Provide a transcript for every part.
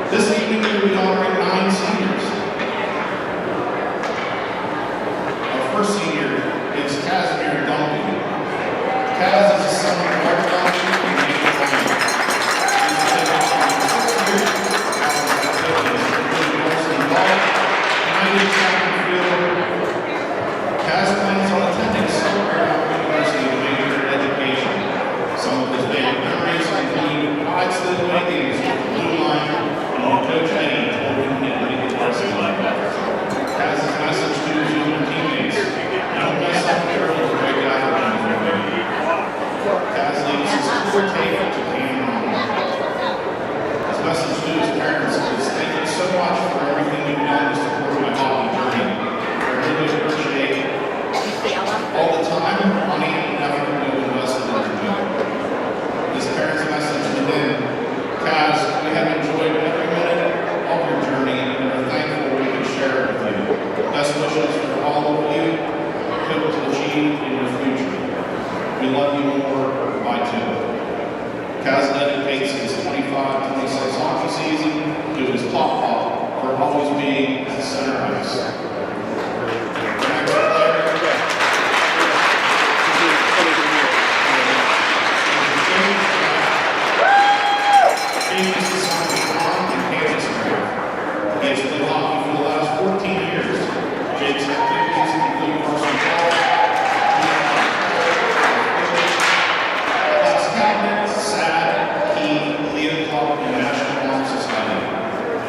This evening we honoring 9 seniors. Our first senior is Casimir Duncan. Kaz is a son of Baldwin and Major Baldwin. He's been on for 6 years Kaz plans on attending Silverado University to major in education. Some of his favorite memories include high school games with the Blue Line and when Coach Eddie told him he had to make it varsity like that. Kaz's message to his younger teammates: don't mess up early to break out of things with me. Kaz leaves his core tape to Japan. His message to his parents is: thank you so much for everything you've done to support my hockey journey. I really appreciate all the time, money, and effort you've invested into me. His parents' message to him: Kaz, we have enjoyed every minute of your journey and are thankful we can share it with you. Best wishes for all of you hope to achieve in your future. We love you more by 2. Kaz dedicates his 25-26 hockey season to his papa for always being at center ice.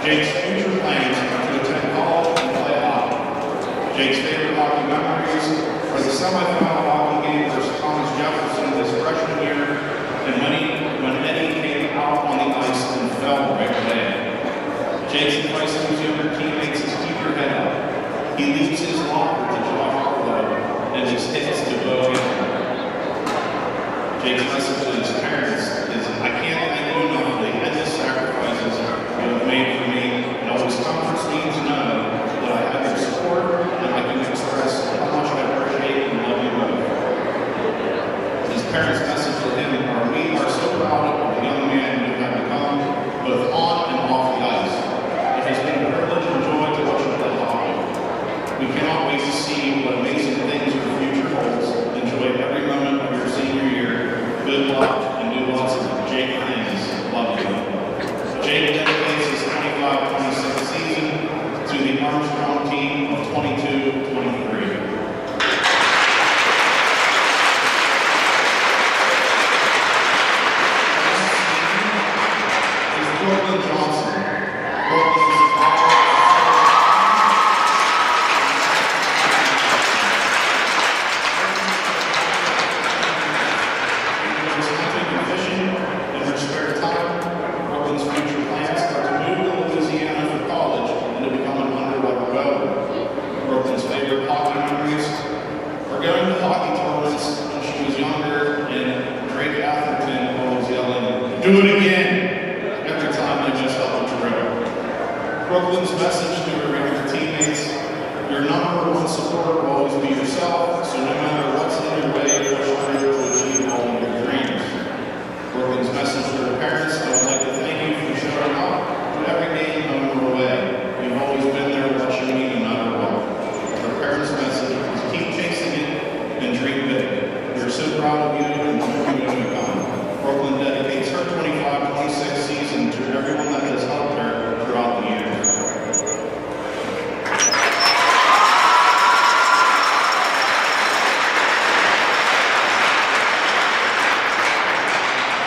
Jake's future plans are to attend college and play hockey. Jake's favorite hockey memories are the semifinal hockey game versus Thomas Jefferson this freshman year, and when Eddie came out on the ice and fell right away. Jake's advice to his younger teammates is keep your head up. He leaves his locker to Josh Harlow and his hits to Bo Gilman. Jake's message to his parents is: I can't thank you enough for the endless sacrifices you have made for me. It always comforts me to know that I have your support and I can express how much I appreciate and love you both. His parents' message to him are: we are so proud of the young man you have become, both on and off the ice. It has been a privilege and joy to watch you play hockey. We cannot wait to see what amazing things your future holds. Enjoy every moment of your senior year. Good luck and do lots of Jake things. Love you. Jake dedicates his 25-26 season to the Armstrong team of 22-23. Is Baldwin Johnson. Baldwin is do it again every time they mess up a drill. Brooklyn's message to her regular teammates: your number one support will always be yourself, so no matter what's in your way, push through to achieve all of your dreams. Brooklyn's message to her parents: I would like to thank you for showing up to every game home and away. You've always been there watching me no matter what. Her parents' message is: keep chasing it and dream big. We're so proud of you and who you have become. Brooklyn dedicates her 25-26 season to everyone that has helped her throughout the years.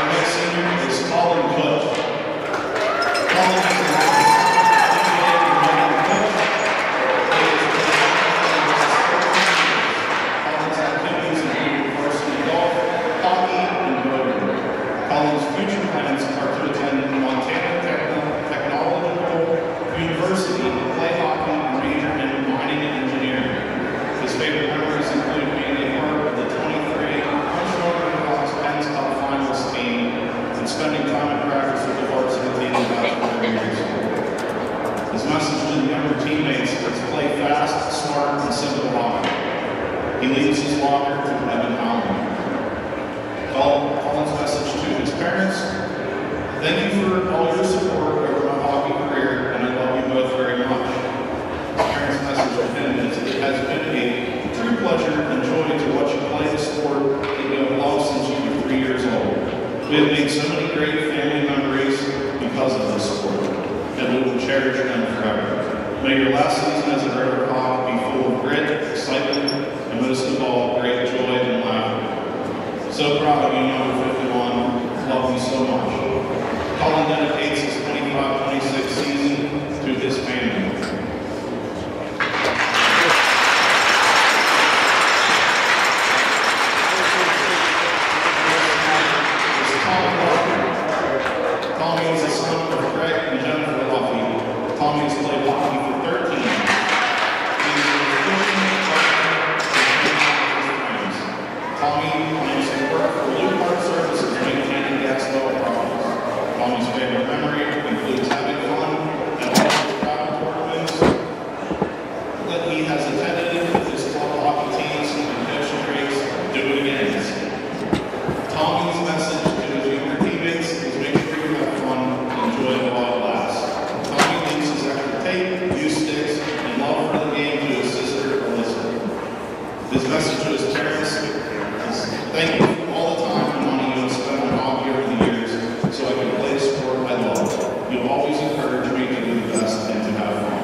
Our next senior is Colin Cook. Colin is the Colin's activities include varsity golf, hockey, and rotary. Colin's future plans are to attend Montana Technological University to play hockey and major in mining and engineering. His favorite memories include being a part of the 23 Armstrong Men's Cup finals team and spending time in practice with the varsity team about 4 years. His message to the younger teammates is: play fast, smart, and simple hockey. He leaves his locker to Evan Howland. Colin's message to his parents: thank you for all your support over my hockey career. for him is it has been a true pleasure and joy to watch you play the sport that you have loved since you were 3 years old. We have made so many great family memories because of this sport, and we will cherish them forever. May your last season as a River Hawk be full of grit, excitement, and most of all, great joy and laughter. So proud of you, number 51. Love you so much. Colin dedicates his 25-26 season to his family. Tommy is the son of Greg and Jennifer Luffy. Tommy has played hockey for 13 years. He is a Christian partner and his friends. Tommy plans to work for Blue Card Services, maintaining gas low problems. Tommy's favorite memory includes having fun at all his travel tournaments that he has attended with his club hockey teams and coaching rates. Do it again. Tommy's message to his younger teammates is make sure you have fun and enjoy it while it lasts. Tommy leaves his extra tape, use sticks, and love for the game to his sister, Alyssa. His message to his parents is thank you for all the time and money you have spent on hockey over the years so I can play the sport I love. You've always encouraged me to do the best and to have fun.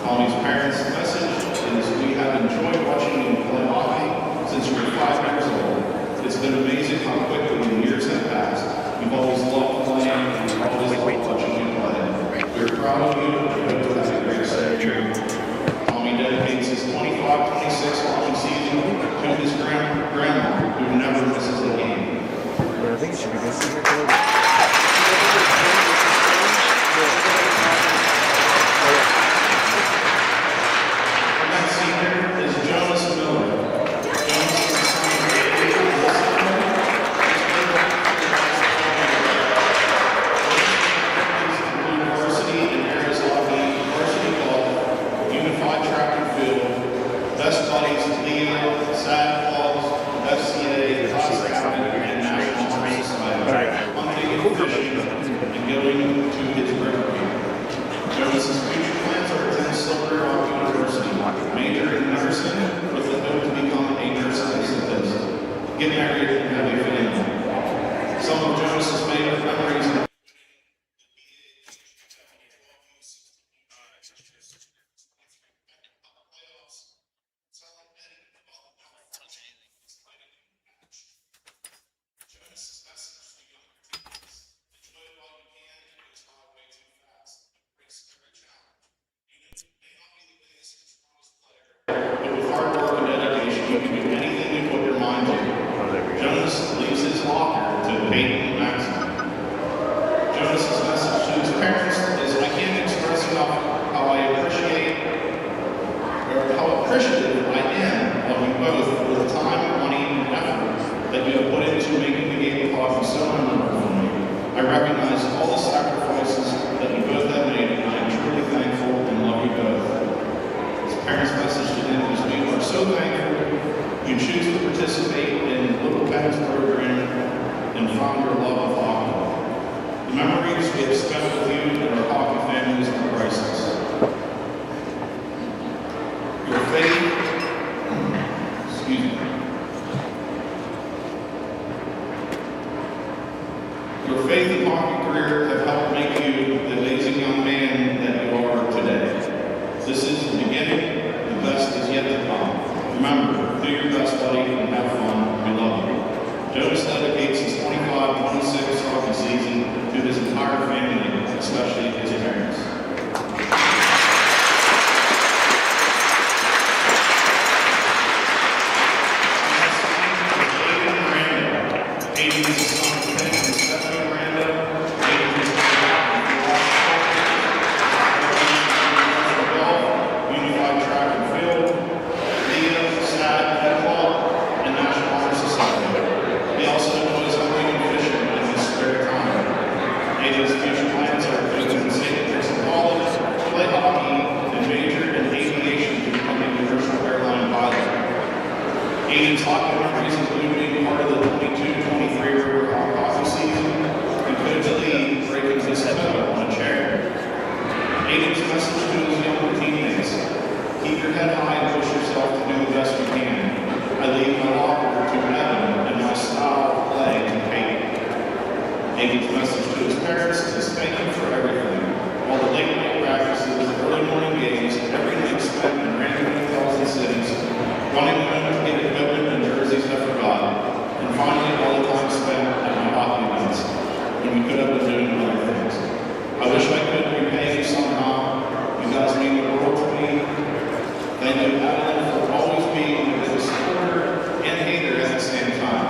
Tommy's parents' message is we have enjoyed watching you play hockey since you were 5 years old. It's been amazing how quickly the years have passed. We've always loved playing and we've always loved watching you play. We're proud of you and hope that's a great century. Tommy dedicates his 25-26 hockey season to his grandma, who never misses a game. I think it should be good. Our next senior is Jonas Miller. Jonas is the son of David and Melissa Miller. Include varsity and areas hockey, varsity golf, unified track and field, best buddies, Leah, SAD clubs, FCA, class captain, and National Honor Society, hunting and fishing, and going to his river camp. Jonas's future plans are to attend Silver Rock University, major in nursing, with the hope to become a nurse anesthetist, get married, and have a family. Some of Jonas's favorite memories. But with hard work and dedication, you can do anything you put your mind to. Jonas leaves his locker to Peyton and Maxim. Jonas's message to his parents is, I can't express enough how I appreciate, or how appreciative I am of you both for the time, money, and effort that you have put into making the game of hockey so memorable for me. I recognize all the sacrifices that you both have made, and I am truly thankful and love you both. Parents' message to them is we are so thankful you choose to participate in Little Pens program and found your love of hockey. The memories we have spent with you and our hockey families are priceless. Your faith, your faith and hockey career have helped make you the amazing young man that you are today. This is the beginning. The best is yet to come. Remember, do your best, buddy, and have fun. We love you. Jonas dedicates his 25-26 hockey season to his entire family, especially his parents. Aiden is the son of Ken and Stephanie Miranda. Aiden is the unified track and field, Leah, SAD, club, and National Honor Society. He also enjoys hunting and fishing in his spare time. Aiden's future plans are to go to St. Vincent College, play hockey, and major in aviation to become a commercial airline pilot. Aiden's hockey memories include being part of the 22-23 River Hawk hockey season and coach lead breaking his head on a chair. Aiden's message to his younger teammates: keep your parents, just thank you for everything. All the late night practices, early morning games, every night spent in random hotels and cities, running home to get equipment and jerseys I forgot, and finally all the time spent at my hockey events when we could have been doing other things. I wish I could repay you somehow. You guys mean the world to me. Thank you, Adeline, for always being a supporter and hater at the same time.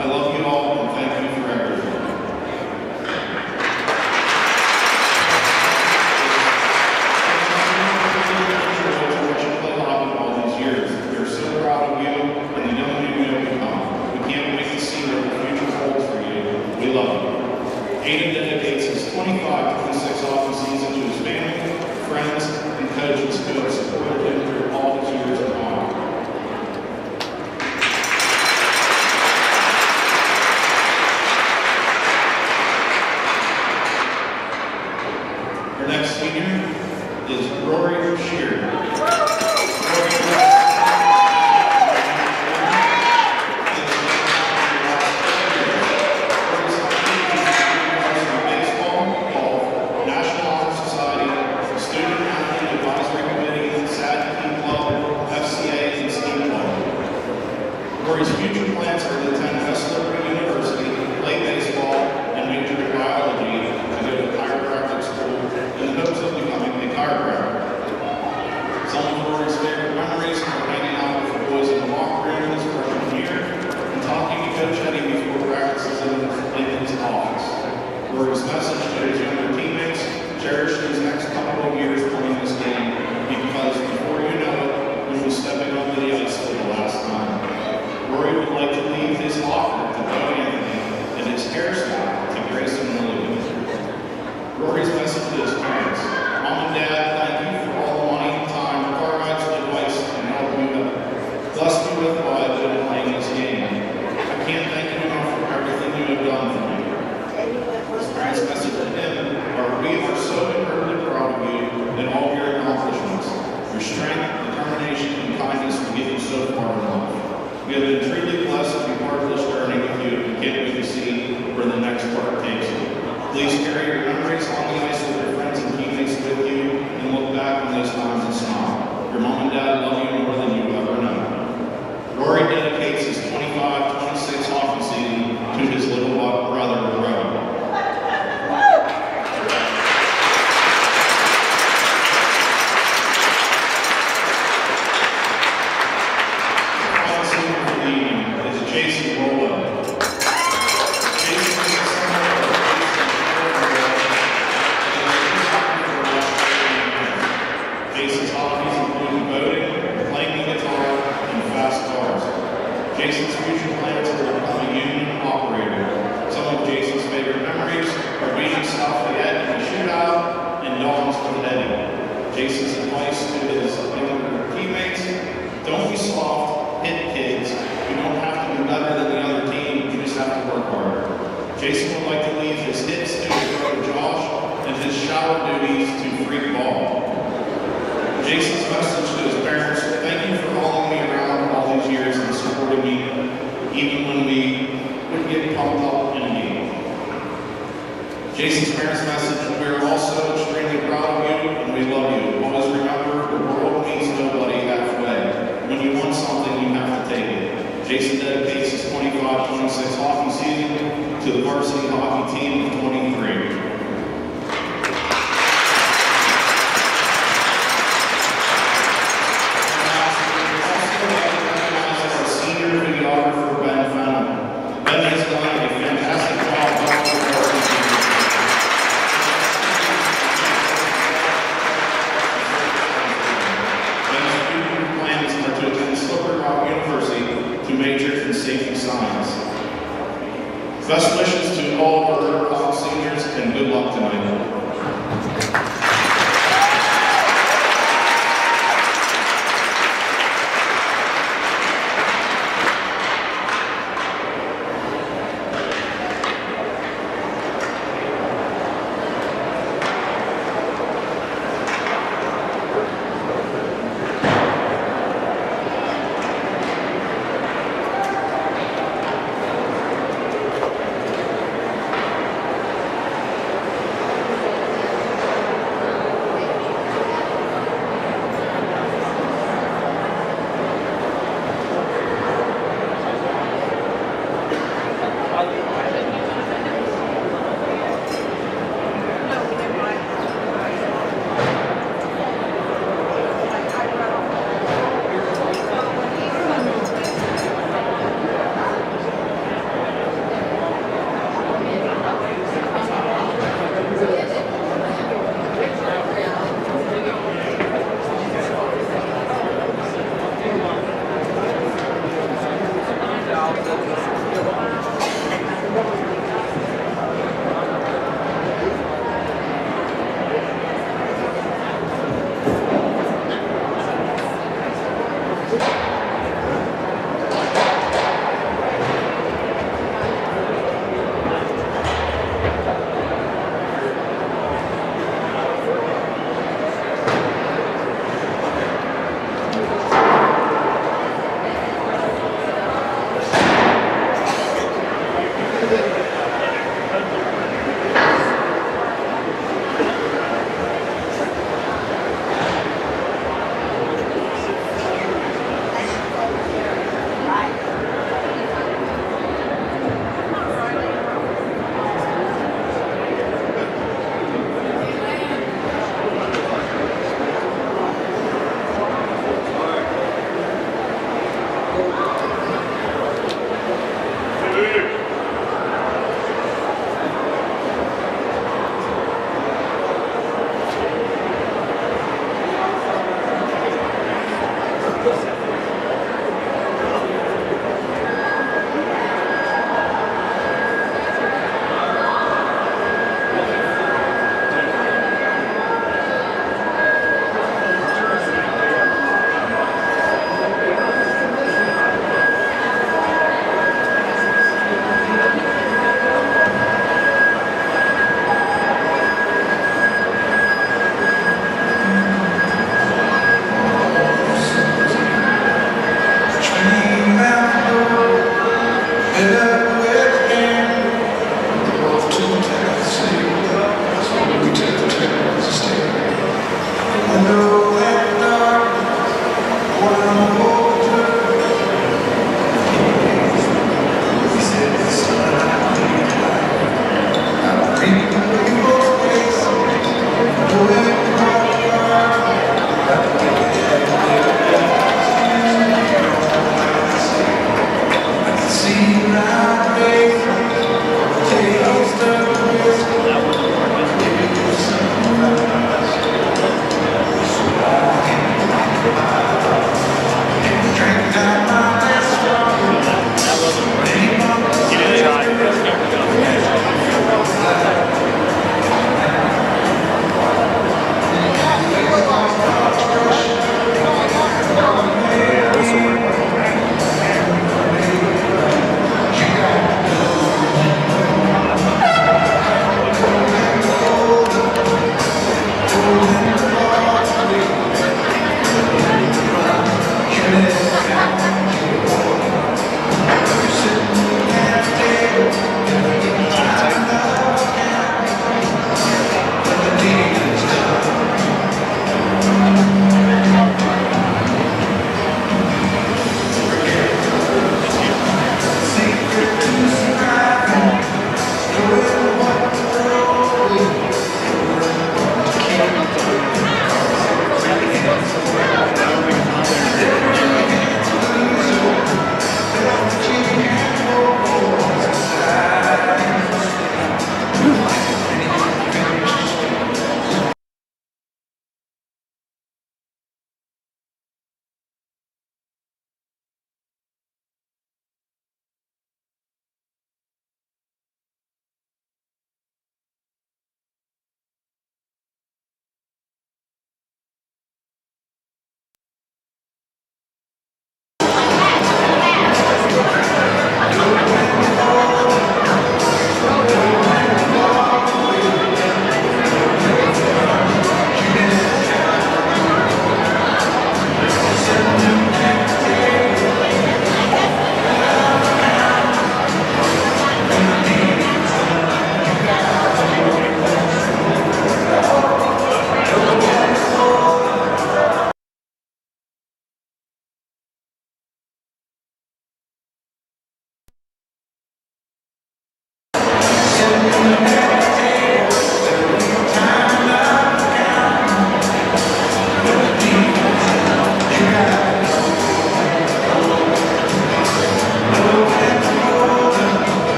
I love you all and thank you for everything. Aiden dedicates his 25-26 off season to his family, friends, and coaches who have supported him through all his years of hockey. Our next senior is Rory Shear. Rory's future plans are to attend Wesleyan University, play baseball, and major in biology, and go to chiropractic school in the hopes of becoming a chiropractor. Some of Rory's favorite memories are hanging out with the boys in the locker room his freshman year and talking to Coach Eddie before practices in his office. Rory's message to his younger teammates: cherish these next couple of years playing this game, because before you know it, you'll be stepping onto the ice for the last time. Rory would like to leave his offer to Bo Anthony and his hairstyle to Grayson Williams. Rory's message to his parents: Mom and Dad, thank you for all the money, time, car rides, advice, and help you have blessed me with while I've been playing this game. I can't thank you enough for everything you have done for me. His parents' message to him are: we are so incredibly proud of you and all your accomplishments. Your strength, determination, and kindness will get you so far in life. We have been truly blessed to be part of this journey with you and can't wait to see where the next part takes you. Please carry your memories on the ice with your friends and teammates with you and look back on those times and smile. Your mom and dad love you more than you've ever known. Rory dedicates his 25-26 hockey season to his little brother, Rowan. Jason Rowland. Jason is the son of Jason's hobbies include boating, playing the guitar, and fast cars. Jason's future plans are to become a union operator. Some of Jason's favorite memories are beating South Fayette in the shootout and Dawns with Eddie. Jason's advice to his younger teammates: don't be soft, hit kids. You don't have to be better than the other team, you just have to work harder. Jason would like to leave his hits to his brother Josh and his shower duties to Freak Ball. Jason's message to his parents: thank you for following me around all these years and supporting me, even when we would get pumped up in a game. Jason's parents' message: we are also extremely proud of you and we love you. Always remember, the world meets nobody halfway. When you want something, you have to take it. Jason dedicates his 25-26 hockey season to the varsity hockey team of 23. Our senior videographer, Ben Fennell. Ben has done a fantastic job helping the varsity team. Ben's future plans are to attend Slippery Rock University to major in safety science. Best wishes to all of our Rock seniors and good luck tonight.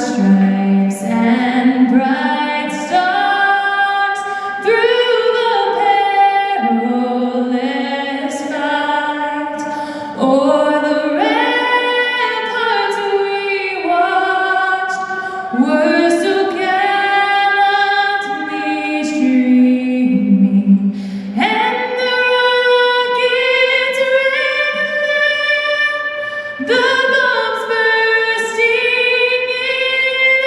stripes and bright stars through the perilous fight. O'er the ramparts we watched were so gallantly streaming, and the rockets red, the bombs bursting in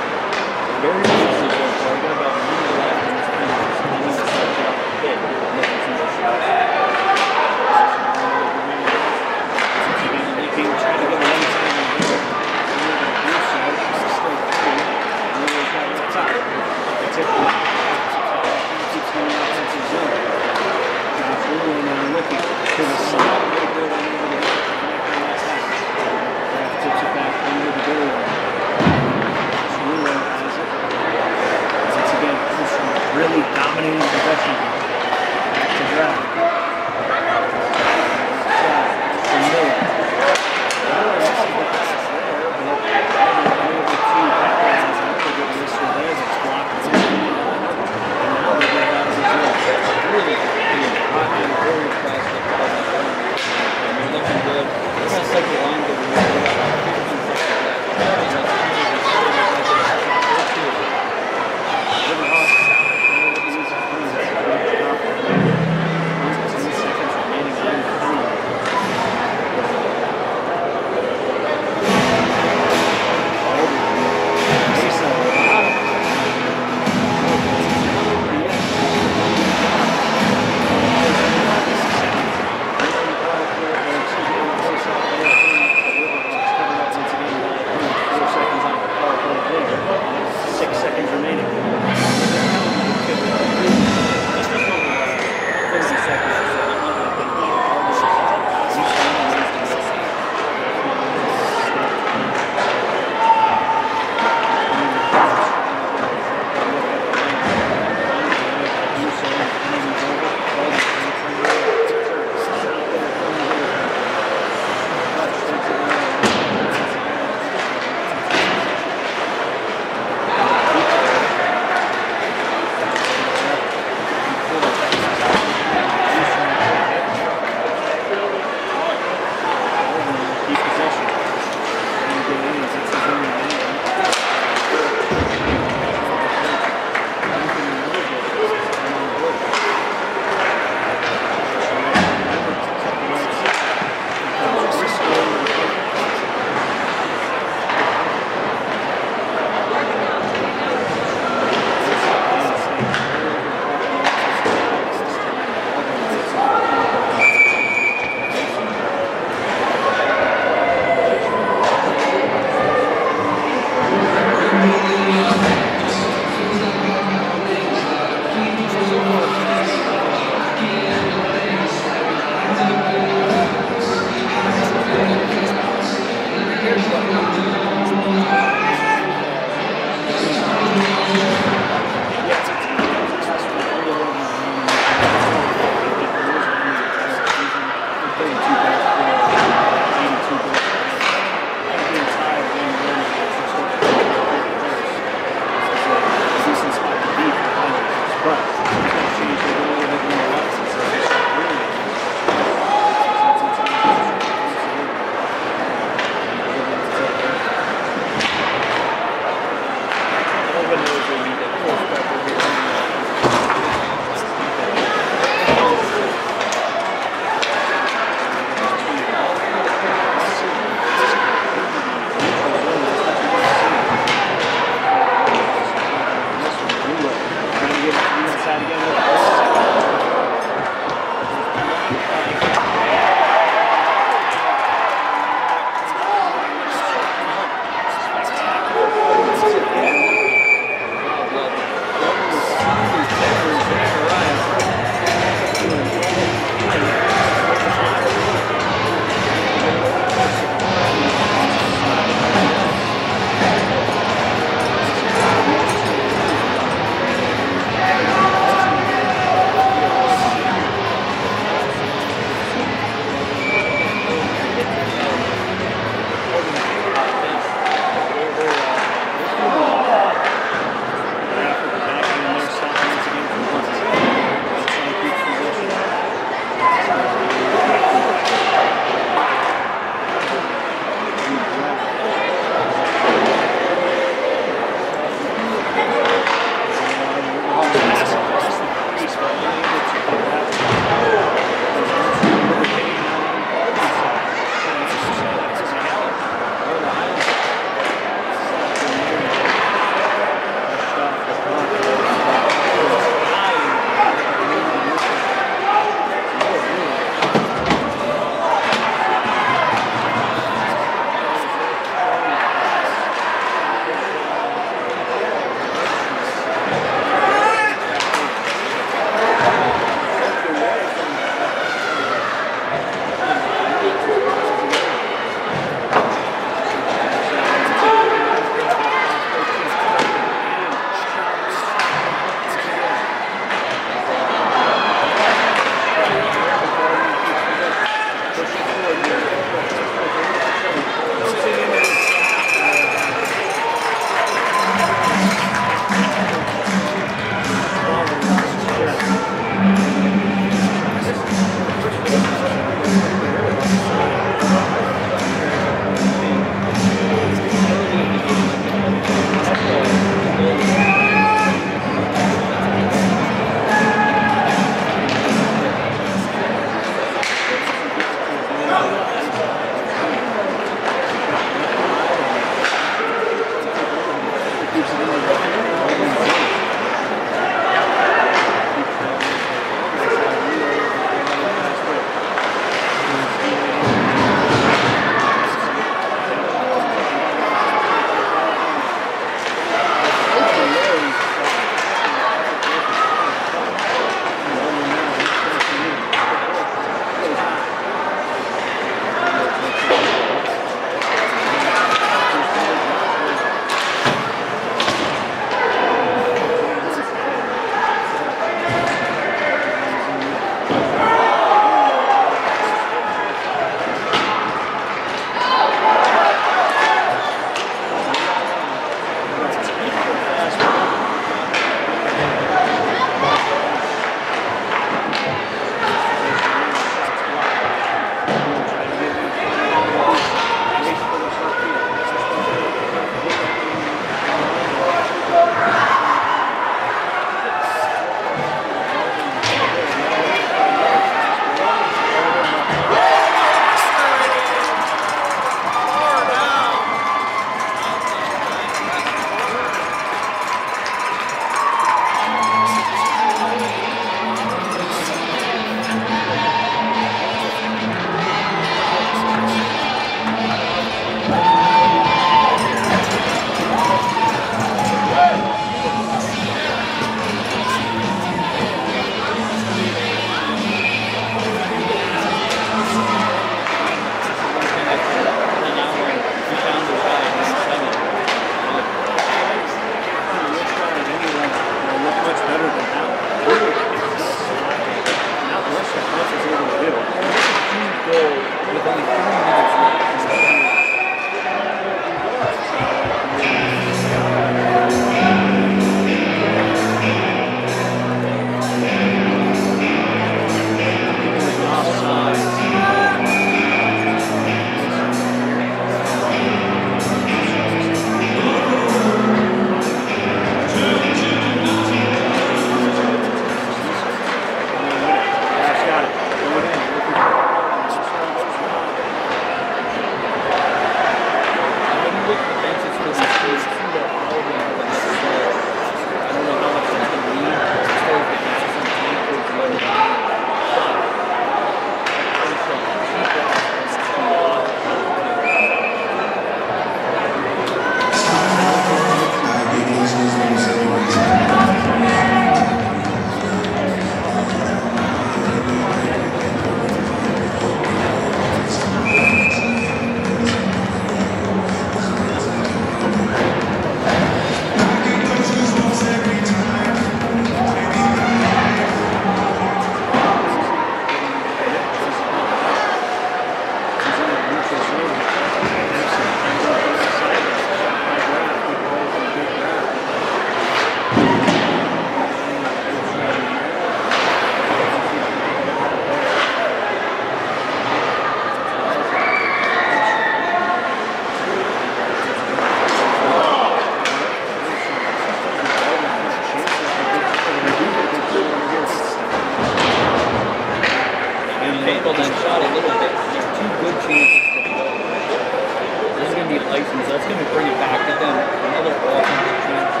that's going to bring it back to them. Another offensive chance.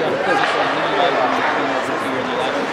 got a physical mini light on the thing over here, and the actual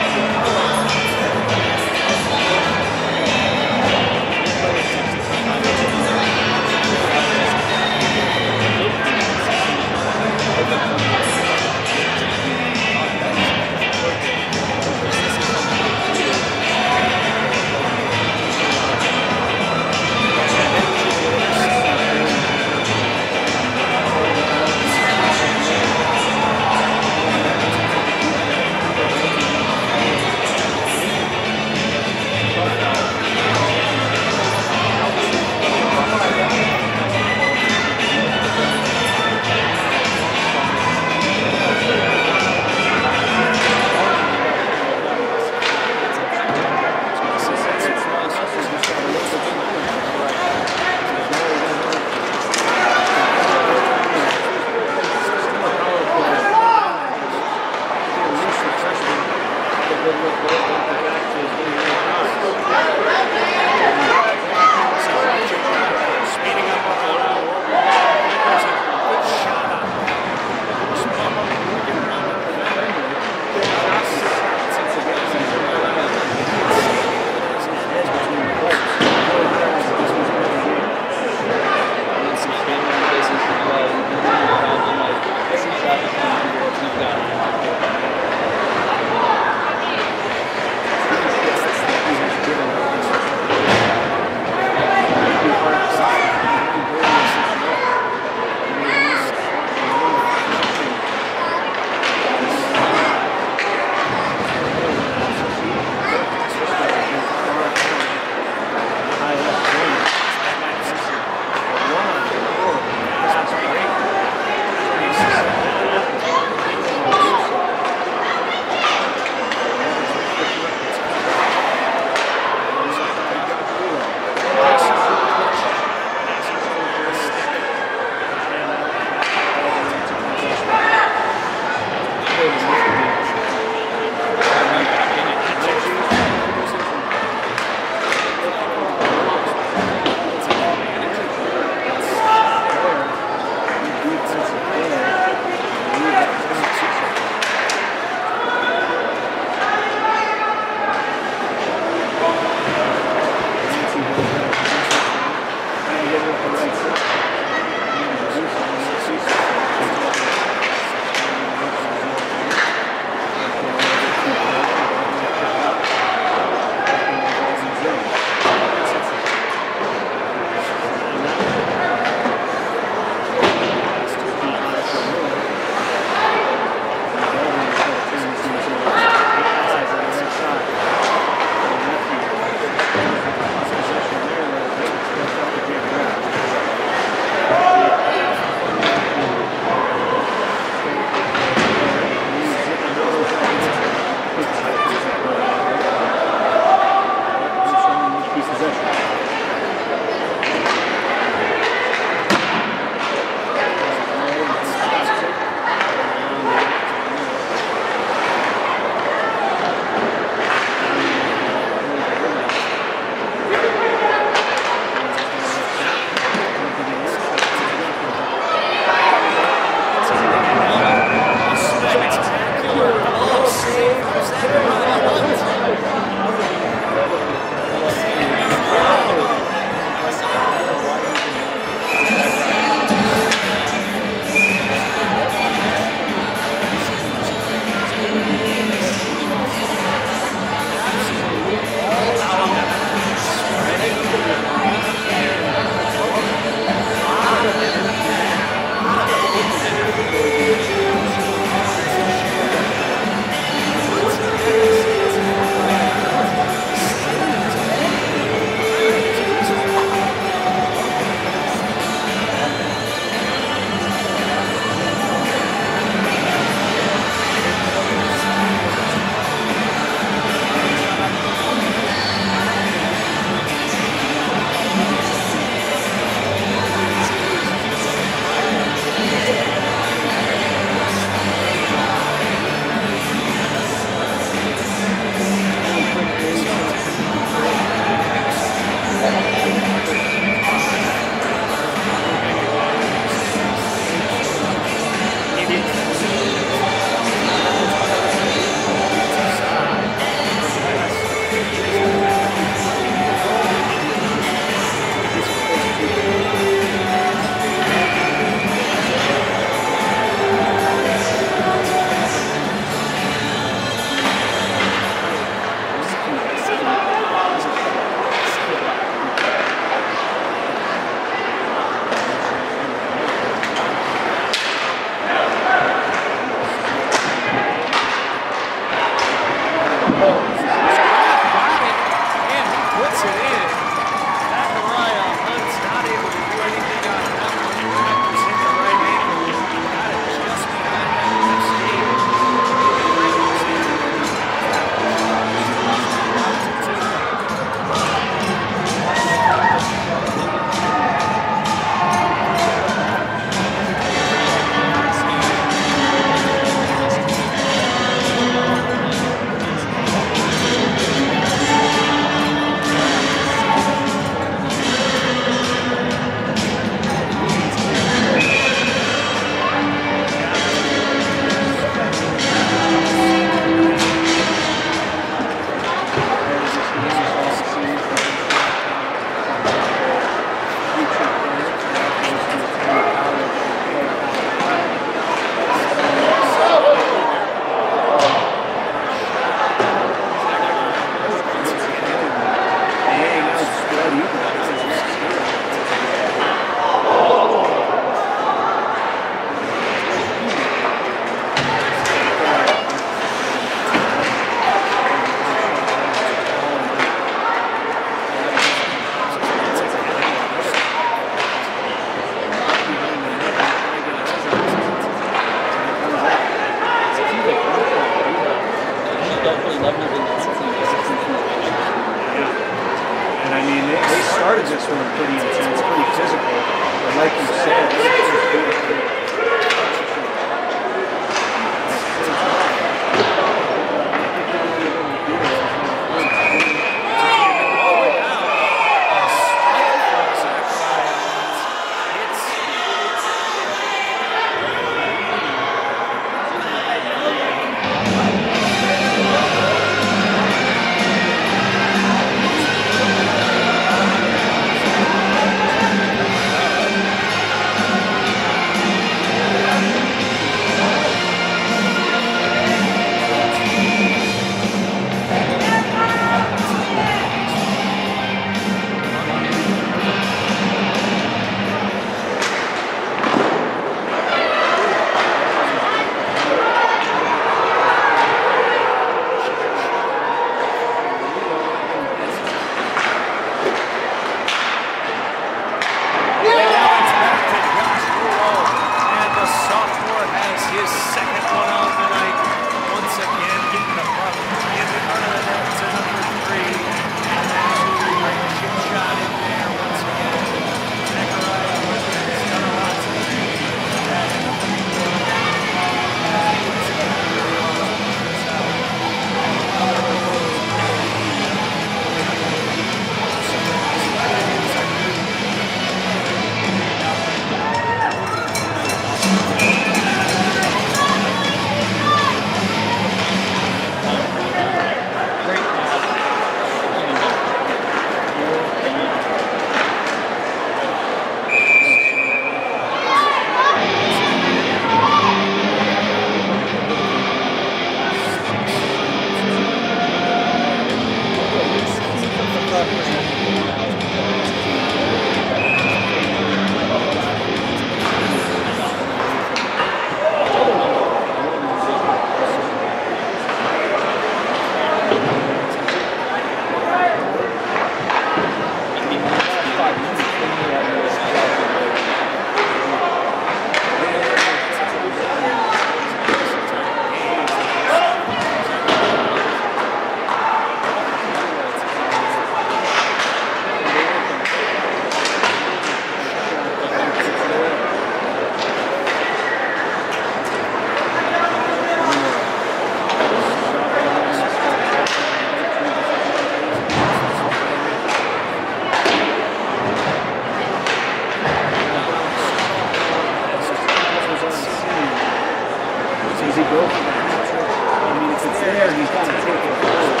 does he go for the hat trick? I mean, if it's there, he's got to take it forward.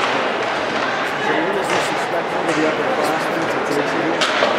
Is there a little disrespectful to the upperclassmen to take it here?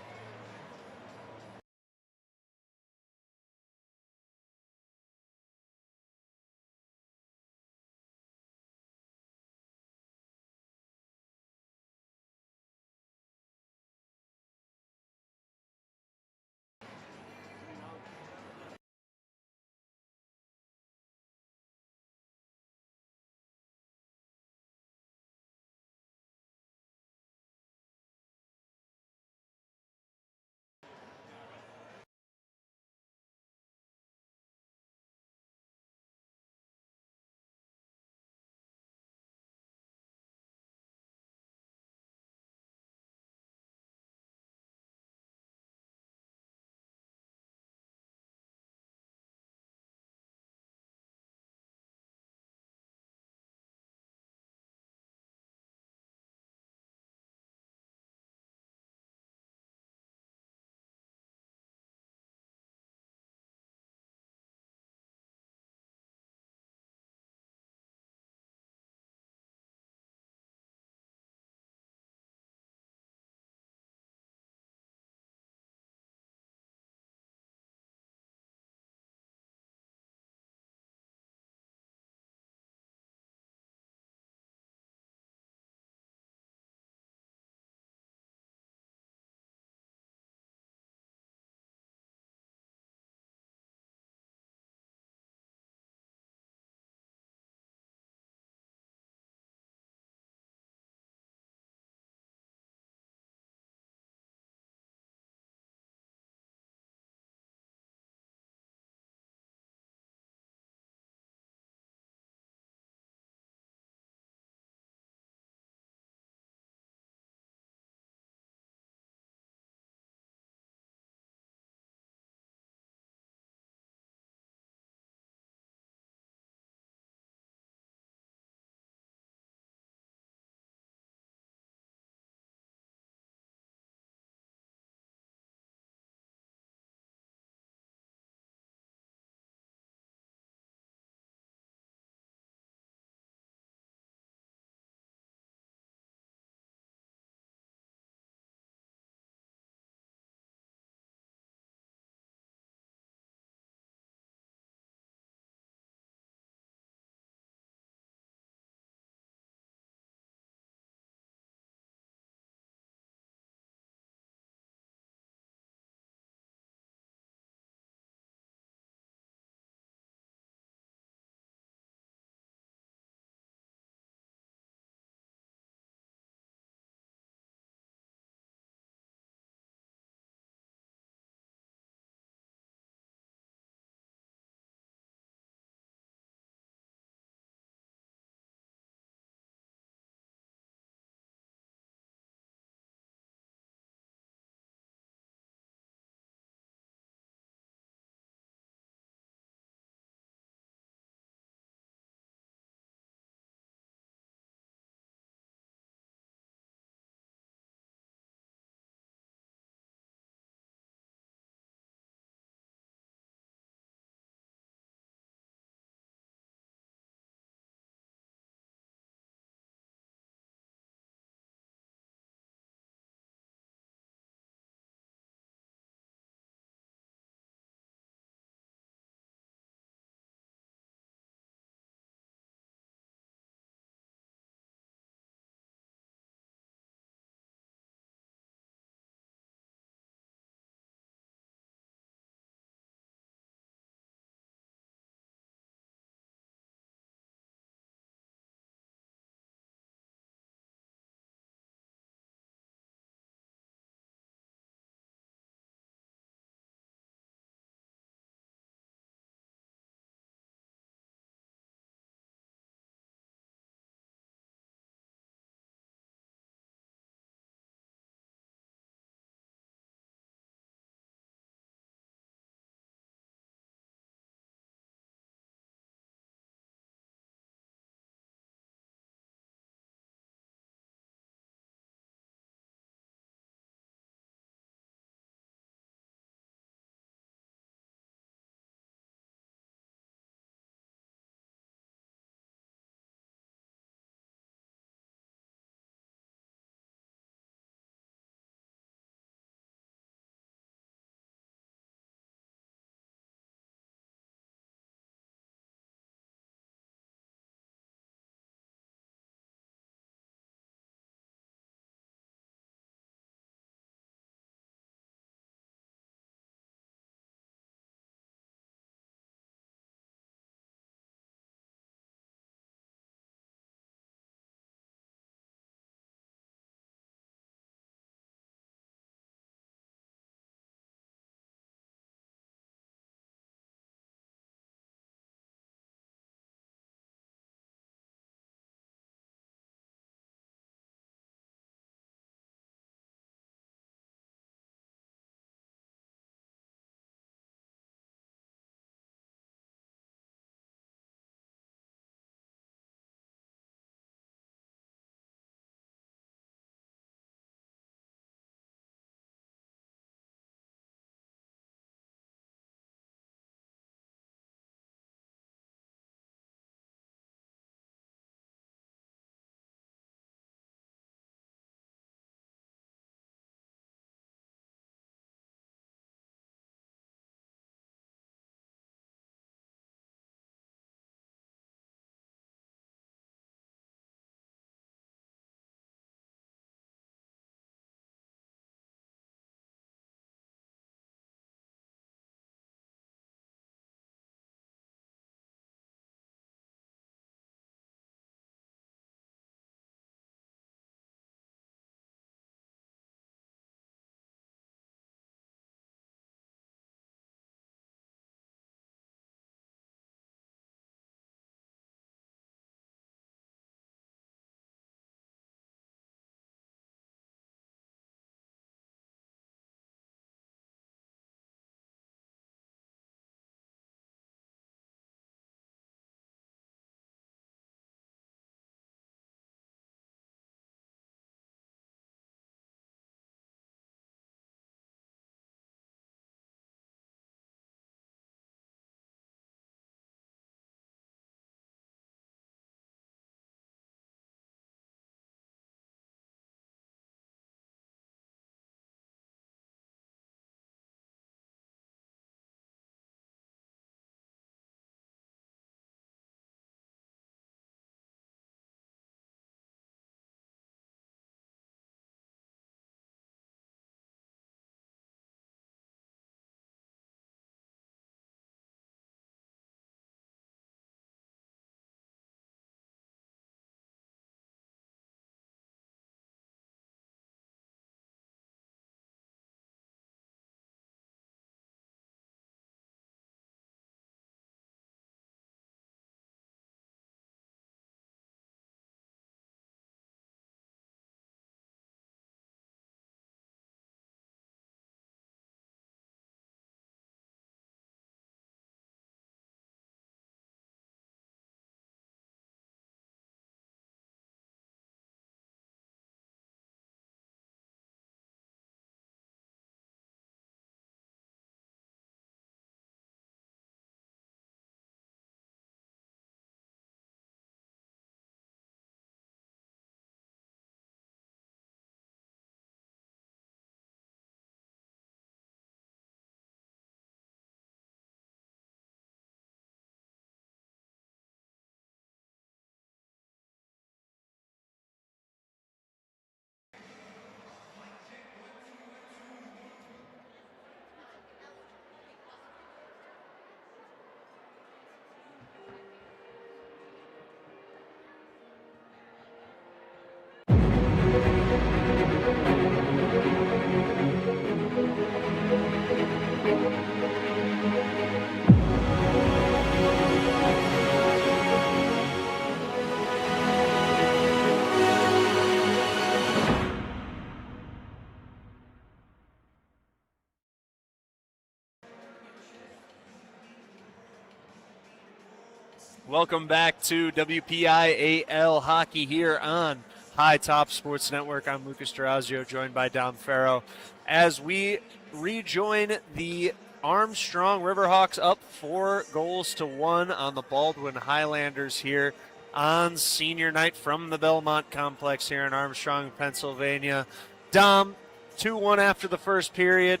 Welcome back to WPIAL Hockey here on High Top Sports Network. I'm Lucas Durazio, joined by Dom Farrow, as we rejoin the Armstrong Riverhawks up 4-1 on the Baldwin Highlanders here on senior night from the Belmont Complex here in Armstrong, Pennsylvania. Dom, 2-1 after the first period,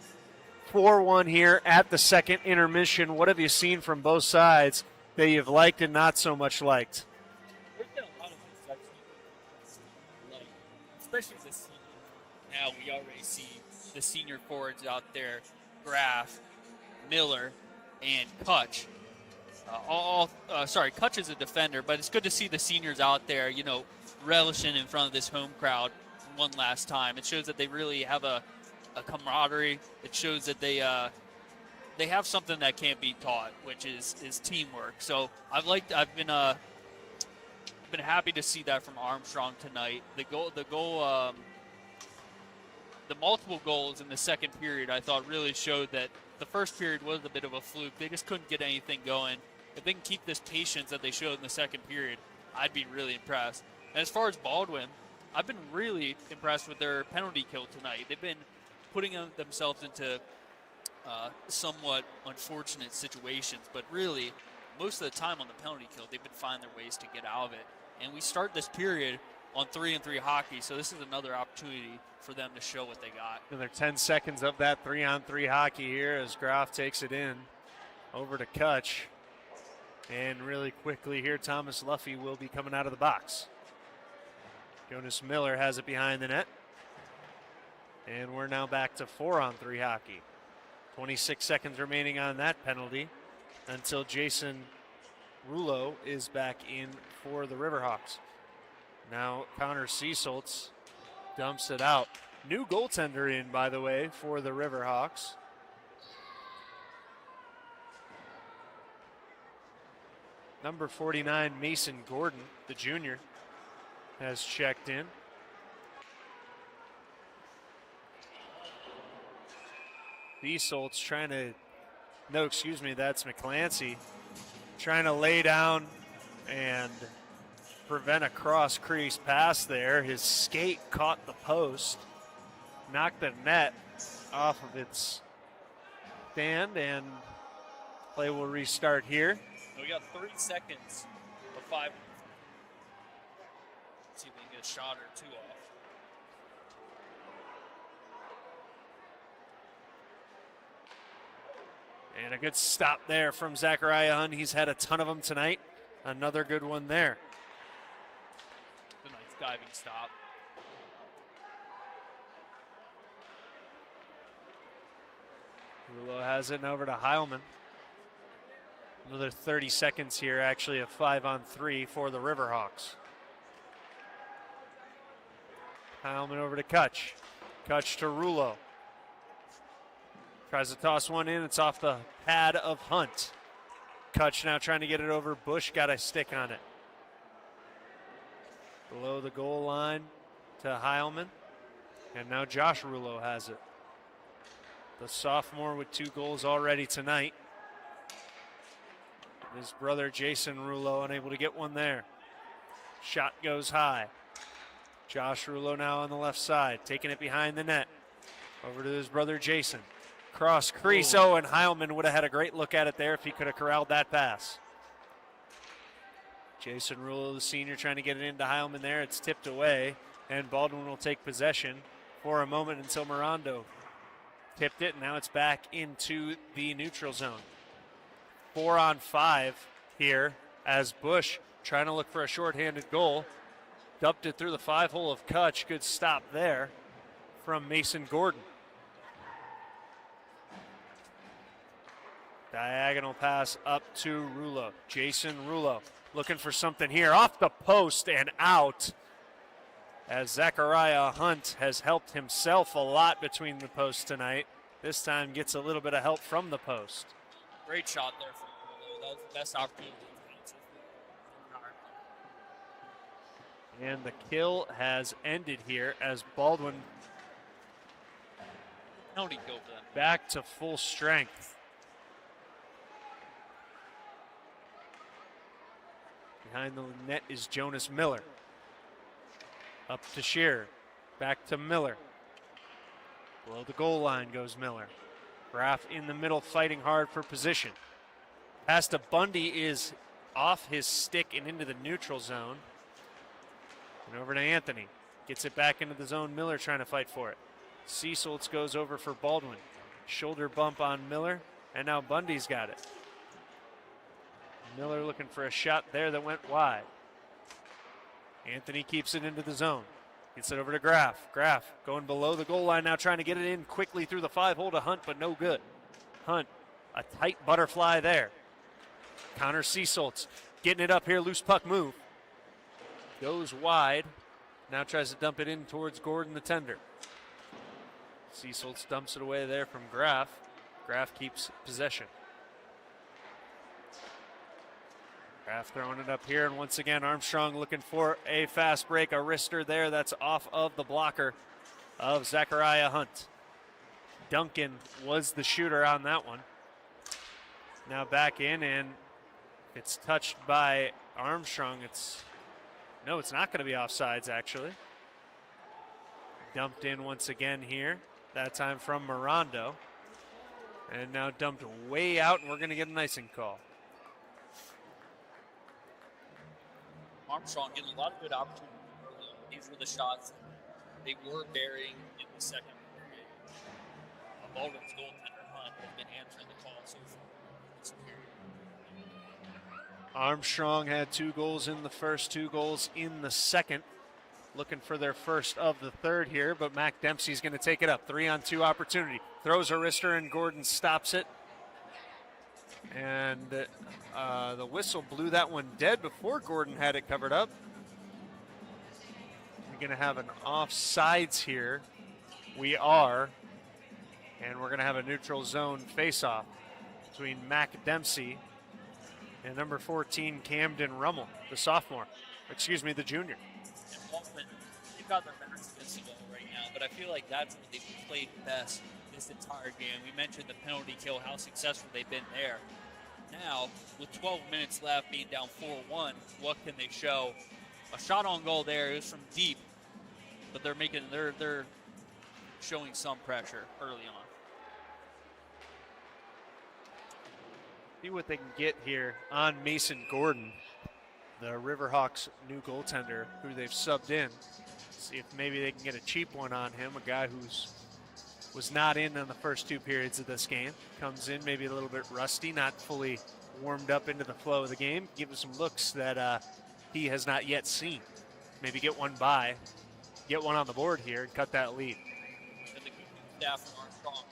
4-1 here at the second intermission. What have you seen from both sides that you've liked and not so much liked? There's been a lot of things I've seen, like, especially this season. Now we already see the senior forwards out there, Graff, Miller, and Kutch. Kutch is a defender, but it's good to see the seniors out there, relishing in front of this home crowd one last time. It shows that they really have a camaraderie. It shows that they have something that can't be taught, which is teamwork. So I've been happy to see that from Armstrong tonight. The multiple goals in the second period, I thought, really showed that the first period was a bit of a fluke. They just couldn't get anything going. If they can keep this patience that they showed in the second period, I'd be really impressed. And as far as Baldwin, I've been really impressed with their penalty kill tonight. They've been putting themselves into somewhat unfortunate situations, but really, most of the time on the penalty kill, they've been finding their ways to get out of it. And we start this period on 3-on-3 hockey, so this is another opportunity for them to show what they got. Another 10 seconds of that 3-on-3 hockey here as Graff takes it in over to Kutch. And really quickly here, Thomas Luffy will be coming out of the box. Jonas Miller has it behind the net. And we're now back to 4-on-3 hockey. 26 seconds remaining on that penalty until Jason Rouleau is back in for the Riverhawks. Now Connor Seesoltz dumps it out. New goaltender in, by the way, for the Riverhawks. Number 49, Mason Gordon, the junior, has checked in. Seesoltz trying to, that's McClancy, trying to lay down and prevent a cross-crease pass there. His skate caught the post, knocked the net off of its stand, and play will restart here. We got 3 seconds of 5. Let's see if we can get a shot or two off. And a good stop there from Zachariah Hunt. He's had a ton of them tonight. Another good one there. A nice diving stop. Rouleau has it and over to Heilman. Another 30 seconds here, actually, of 5-on-3 for the Riverhawks. Heilman over to Kutch. Kutch to Rouleau. Tries to toss one in. It's off the pad of Hunt. Kutch now trying to get it over. Bush got a stick on it. Below the goal line to Heilman. And now Josh Rouleau has it. The sophomore with 2 goals already tonight. His brother Jason Rouleau unable to get one there. Shot goes high. Josh Rouleau now on the left side, taking it behind the net. Over to his brother Jason. Cross crease. Oh, and Heilman would have had a great look at it there if he could have corralled that pass. Jason Rouleau, the senior, trying to get it into Heilman there. It's tipped away, and Baldwin will take possession for a moment until Mirando tipped it, and now it's back into the neutral zone. 4-on-5 here as Bush trying to look for a shorthanded goal. Dumped it through the 5-hole of Kutch. Good stop there from Mason Gordon. Diagonal pass up to Rouleau. Jason Rouleau looking for something here. Off the post and out. As Zachariah Hunt has helped himself a lot between the posts tonight. This time gets a little bit of help from the post. Great shot there from Rouleau. That was the best opportunity. And the kill has ended here as Baldwin Penalty kill for them. back to full strength. Behind the net is Jonas Miller. Up to Shearer. Back to Miller. Below the goal line goes Miller. Graf in the middle fighting hard for position. Pass to Bundy is off his stick and into the neutral zone. And over to Anthony. Gets it back into the zone. Miller trying to fight for it. Cecil's goes over for Baldwin. Shoulder bump on Miller. And now Bundy's got it. Miller looking for a shot there that went wide. Anthony keeps it into the zone. Gets it over to Graf. Graf going below the goal line now, trying to get it in quickly through the 5-hole to Hunt, but no good. Hunt, a tight butterfly there. Connor Cecil's getting it up here, loose puck move. Goes wide. Now tries to dump it in towards Gordon the tender. Cecil's dumps it away there from Graf. Graf keeps possession. Graf throwing it up here, and once again Armstrong looking for a fast break, a wrister there that's off of the blocker of Zachariah Hunt. Duncan was the shooter on that one. Now back in, and it's touched by Armstrong. It's not going to be offsides actually. Dumped in once again here, that time from Mirando. And now dumped way out, and we're going to get an icing call. Armstrong getting a lot of good opportunities early on. These were the shots they were burying in the second period. Baldwin's goaltender Hunt has been answering the call so far this period. Armstrong had 2 goals in the first, 2 goals in the second. Looking for their first of the third here, but Mac Dempsey's going to take it up. 3-on-2 opportunity. Throws a wrister, and Gordon stops it. And the whistle blew that one dead before Gordon had it covered up. We're going to have an offsides here. We are. And we're going to have a neutral zone face-off between Mac Dempsey and number 14, Camden Rummel, the sophomore. Excuse me, the junior. And Baldwin, they've got their backs against the goal right now, but I feel like that's what they've played best this entire game. We mentioned the penalty kill, how successful they've been there. Now, with 12 minutes left, being down 4-1, what can they show? A shot on goal there. It was from deep, but they're showing some pressure early on. See what they can get here on Mason Gordon, the Riverhawks' new goaltender, who they've subbed in. See if maybe they can get a cheap one on him, a guy who's was not in the first 2 periods of this game. Comes in maybe a little bit rusty, not fully warmed up into the flow of the game. Give him some looks that he has not yet seen. Maybe get one on the board here and cut that lead. And the staff from Armstrong,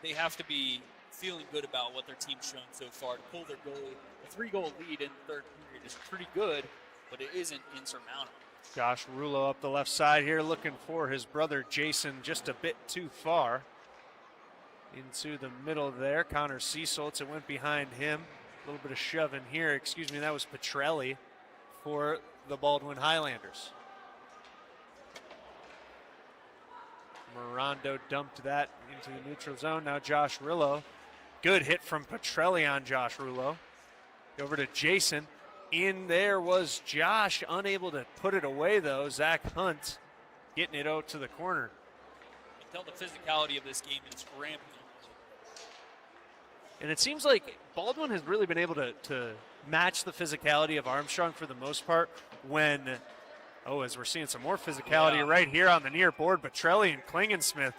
they have to be feeling good about what their team's shown so far. To pull their goal, a 3-goal lead in the third period is pretty good, but it isn't insurmountable. Josh Rulo up the left side here, looking for his brother Jason just a bit too far. Into the middle there, Connor Cecil, it went behind him. A little bit of shoving here, excuse me, that was Petrelli for the Baldwin Highlanders. Mirando dumped that into the neutral zone. Now Josh Rulo. Good hit from Petrelli on Josh Rulo. Over to Jason. In there was Josh, unable to put it away though. Zach Hunt getting it out to the corner. You can tell the physicality of this game is ramping. And it seems like Baldwin has really been able to match the physicality of Armstrong for the most part when, as we're seeing some more physicality right here on the near board, Petrelli and Klingensmith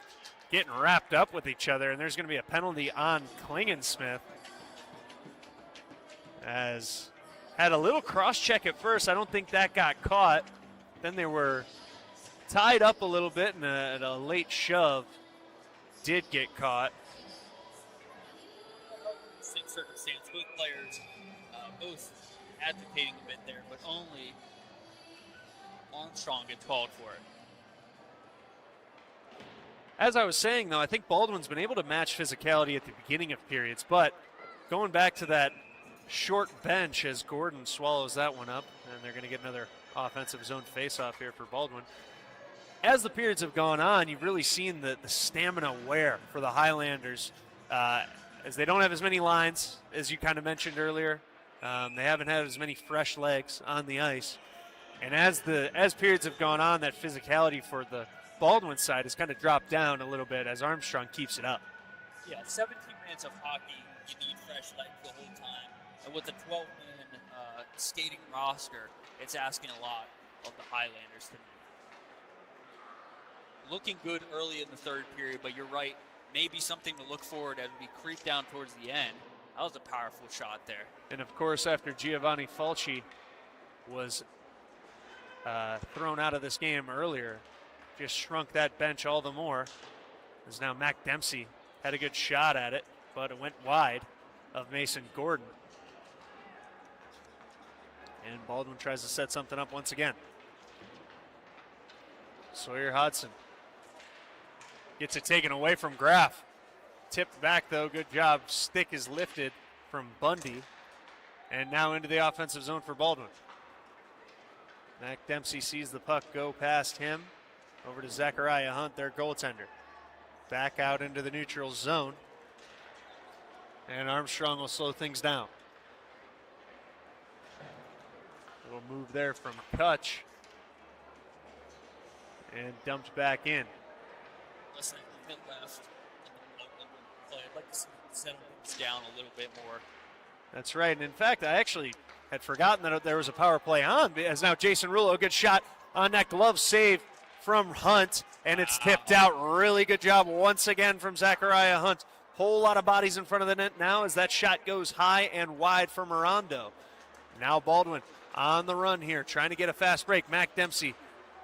getting wrapped up with each other, and there's going to be a penalty on Klingensmith. As had a little cross-check at first. I don't think that got caught. Then they were tied up a little bit, and a late shove did get caught. Same circumstance, both players, both agitating a bit there, but only Armstrong gets called for it. As I was saying, though, I think Baldwin's been able to match physicality at the beginning of periods, but going back to that short bench as Gordon swallows that one up, and they're going to get another offensive zone face-off here for Baldwin. As the periods have gone on, you've really seen the stamina wear for the Highlanders, as they don't have as many lines, as you kind of mentioned earlier. They haven't had as many fresh legs on the ice. And as periods have gone on, that physicality for the Baldwin side has kind of dropped down a little bit as Armstrong keeps it up. Yeah, 17 minutes of hockey, you need fresh legs the whole time. And with a 12-man skating roster, it's asking a lot of the Highlanders tonight. Looking good early in the third period, but you're right, maybe something to look forward as we creep down towards the end. That was a powerful shot there. And of course, after Giovanni Falci was thrown out of this game earlier, just shrunk that bench all the more. As now Mac Dempsey had a good shot at it, but it went wide of Mason Gordon. And Baldwin tries to set something up once again. Sawyer Hodson gets it taken away from Graff. Tipped back though, good job. Stick is lifted from Bundy. And now into the offensive zone for Baldwin. Mac Dempsey sees the puck go past him. Over to Zachariah Hunt, their goaltender. Back out into the neutral zone. And Armstrong will slow things down. Little move there from Kutch. And dumped back in. Listen, a bit left. I'd like to see him settle things down a little bit more. That's right. And in fact, I actually had forgotten that there was a power play on, as now Jason Rulo, good shot on that glove save from Hunt, and it's tipped out. Really good job once again from Zachariah Hunt. Whole lot of bodies in front of the net now as that shot goes high and wide for Mirando. Now Baldwin on the run here, trying to get a fast break. Mac Dempsey,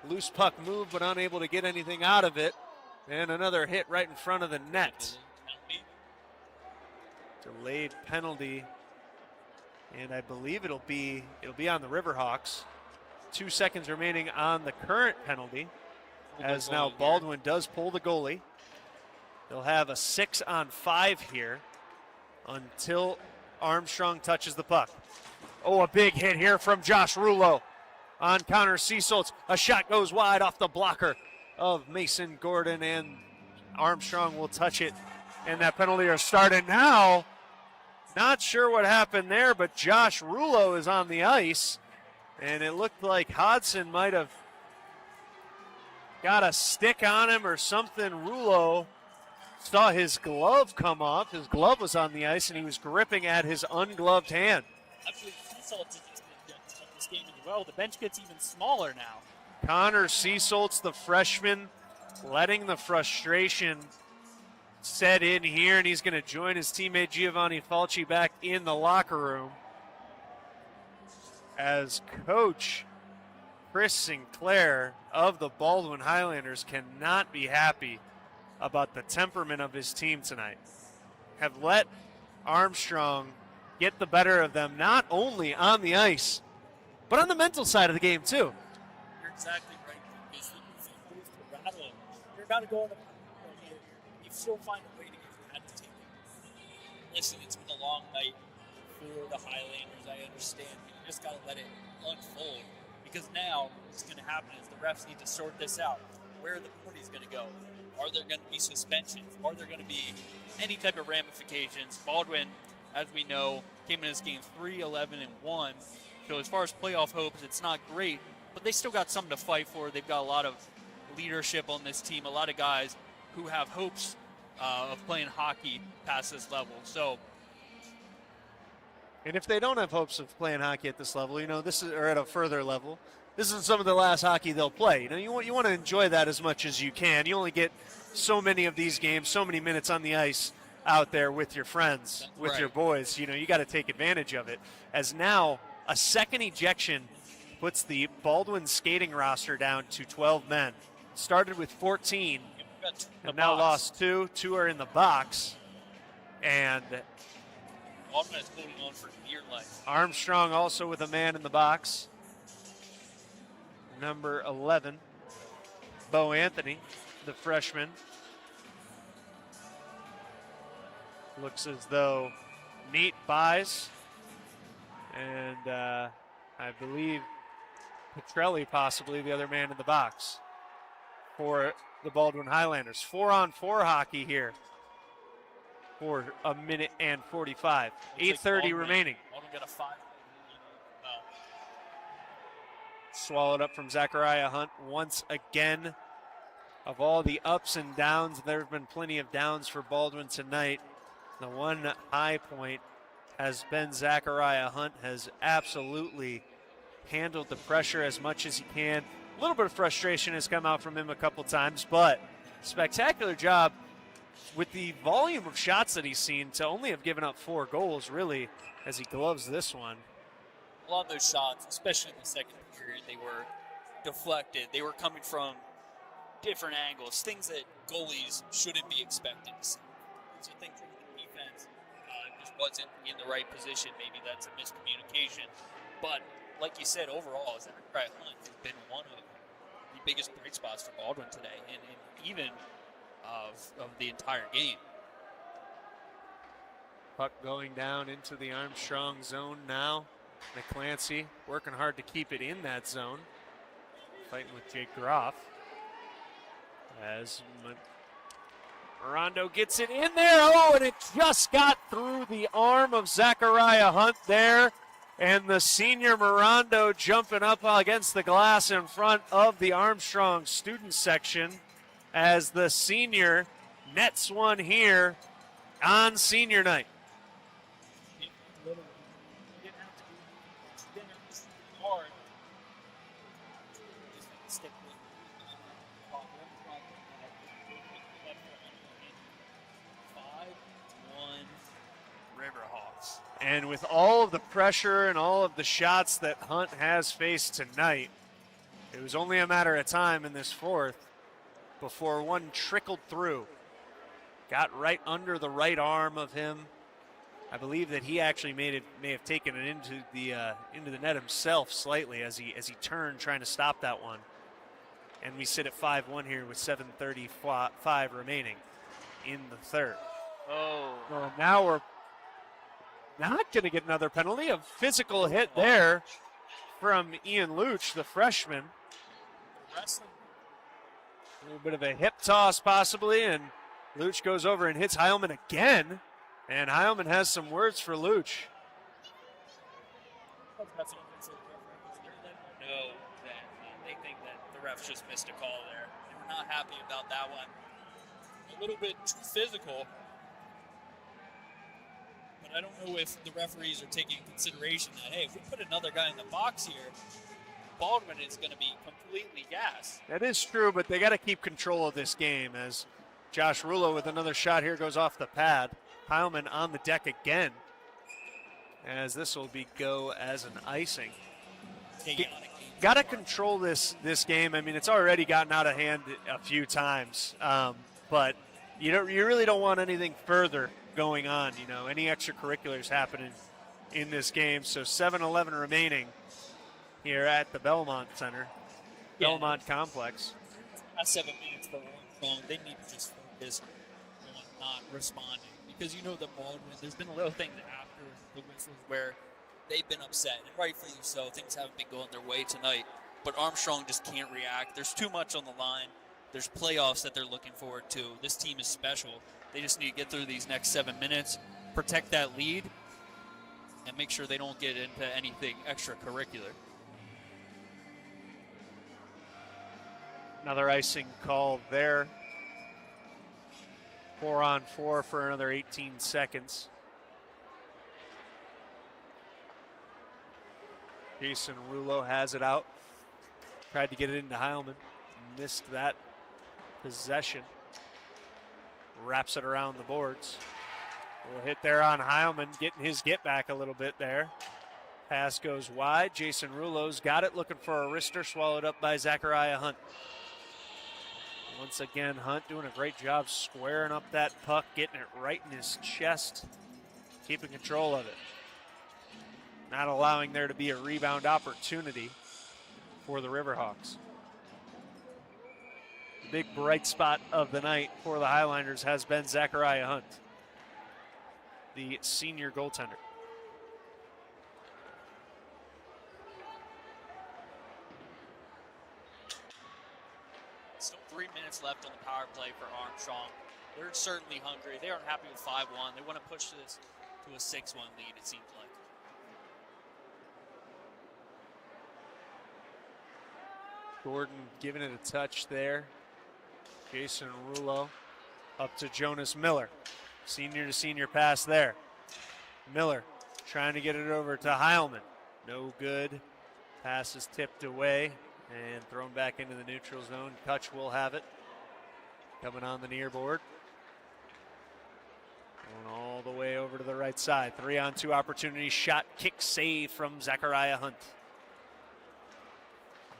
loose puck move, but unable to get anything out of it. And another hit right in front of the net. Delayed penalty. And I believe it'll be on the Riverhawks. 2 seconds remaining on the current penalty. As now Baldwin does pull the goalie. They'll have a 6-on-5 here until Armstrong touches the puck. Oh, a big hit here from Josh Rulo on Connor Seasoltz. A shot goes wide off the blocker of Mason Gordon, and Armstrong will touch it. And that penalty are started now. Not sure what happened there, but Josh Rulo is on the ice. And it looked like Hodson might have got a stick on him or something. Rulo saw his glove come off. His glove was on the ice, and he was gripping at his ungloved hand. I believe Seasoltz has been this game as well. The bench gets even smaller now. Connor Seasoltz, the freshman, letting the frustration set in here, and he's going to join his teammate Giovanni Falci back in the locker room as Coach Chris Sinclair of the Baldwin Highlanders cannot be happy about the temperament of his team tonight. Have let Armstrong get the better of them, not only on the ice, but on the mental side of the game too. You're exactly right. Because if you move to rattle him, you're about to go on the here. You still find a way to get your head to take it. Listen, it's been a long night for the Highlanders. I understand, but you just got to let it unfold. Because now what's going to happen is the refs need to sort this out. Where are the penalties going to go? Are there going to be suspensions? Are there going to be any type of ramifications? Baldwin, as we know, came in this game 3-11-1. So as far as playoff hopes, it's not great, but they still got something to fight for. They've got a lot of leadership on this team, a lot of guys who have hopes of playing hockey past this level. So, and if they don't have hopes of playing hockey at this level, this is, or at a further level, this is some of the last hockey they'll play. You want to enjoy that as much as you can. You only get so many of these games, so many minutes on the ice out there with your friends, with your boys. You got to take advantage of it. As now a second ejection puts the Baldwin skating roster down to 12 men. Started with 14 and now lost 2. 2 are in the box. And Baldwin is holding on for dear life. Armstrong also with a man in the box. Number 11, Bo Anthony, the freshman. Looks as though Neat buys. And I believe Petrelli possibly the other man in the box for the Baldwin Highlanders. 4-on-4 hockey here. for a minute and 45. Looks like 8:30 Baldwin- remaining. Baldwin got a 5. Swallowed up from Zachariah Hunt once again. Of all the ups and downs, there have been plenty of downs for Baldwin tonight. The one high point has been Zachariah Hunt has absolutely handled the pressure as much as he can. A little bit of frustration has come out from him a couple times, but spectacular job with the volume of shots that he's seen to only have given up 4 goals, really, as he gloves this one. A lot of those shots, especially in the second period, they were deflected. They were coming from different angles, things that goalies shouldn't be expected to see. So I think from the defense just wasn't in the right position. Maybe that's a miscommunication. But like you said, overall, Zachariah Hunt has been one of the biggest bright spots for Baldwin today, and even of the entire game. Puck going down into the Armstrong zone now. McClancy working hard to keep it in that zone. Fighting with Jake Groff. As Morondo gets it in there. Oh, and it just got through the arm of Zachariah Hunt there. And the senior Morondo jumping up against the glass in front of the Armstrong student section as the senior nets one here on senior night. Riverhawks. And with all of the pressure and all of the shots that Hunt has faced tonight, it was only a matter of time in this fourth before one trickled through. Got right under the right arm of him. I believe that he actually may have taken it into the net himself slightly as he turned trying to stop that one. And we sit at 5-1 here with 7:35 remaining in the third. Oh. Well, now we're not going to get another penalty. A physical hit there from Ian Luch, the freshman. Wrestling. A little bit of a hip toss possibly, and Luch goes over and hits Heilman again. And Heilman has some words for Luch. No, that they think that the refs just missed a call there. They were not happy about that one. A little bit too physical. But I don't know if the referees are taking into consideration that, hey, if we put another guy in the box here, Baldwin is going to be completely gassed. That is true, but they got to keep control of this game as Josh Rulo with another shot here goes off the pad. Heilman on the deck again as this will go as an icing. Got to control this game. I mean, it's already gotten out of hand a few times, but you really don't want anything further going on. You know, any extracurriculars happening in this game. So 7:11 remaining here at the Belmont Center, Belmont Complex. Last 7 minutes for Armstrong, they need to just focus on not responding because you know that Baldwin. There's been a little things after the whistles where they've been upset, and rightfully so. Things haven't been going their way tonight, but Armstrong just can't react. There's too much on the line. There's playoffs that they're looking forward to. This team is special. They just need to get through these next 7 minutes, protect that lead, and make sure they don't get into anything extracurricular. Another icing call there. 4-on-4 for another 18 seconds. Jason Rulo has it out. Tried to get it into Heilman. Missed that possession. Wraps it around the boards. Little hit there on Heilman, getting his get back a little bit there. Pass goes wide. Jason Rulo's got it, looking for a wrister, swallowed up by Zachariah Hunt. Once again, Hunt doing a great job squaring up that puck, getting it right in his chest, keeping control of it. Not allowing there to be a rebound opportunity for the Riverhawks. The big bright spot of the night for the Highlanders has been Zachariah Hunt, the senior goaltender. Still 3 minutes left on the power play for Armstrong. They're certainly hungry. They aren't happy with 5-1. They want to push this to a 6-1 lead, it seems like. Gordon giving it a touch there. Jason Rulo up to Jonas Miller. Senior to senior pass there. Miller trying to get it over to Heilman. No good. Pass is tipped away and thrown back into the neutral zone. Kutch will have it. Coming on the near board. Going all the way over to the right side. 3-on-2 opportunity. Shot, kick, save from Zachariah Hunt.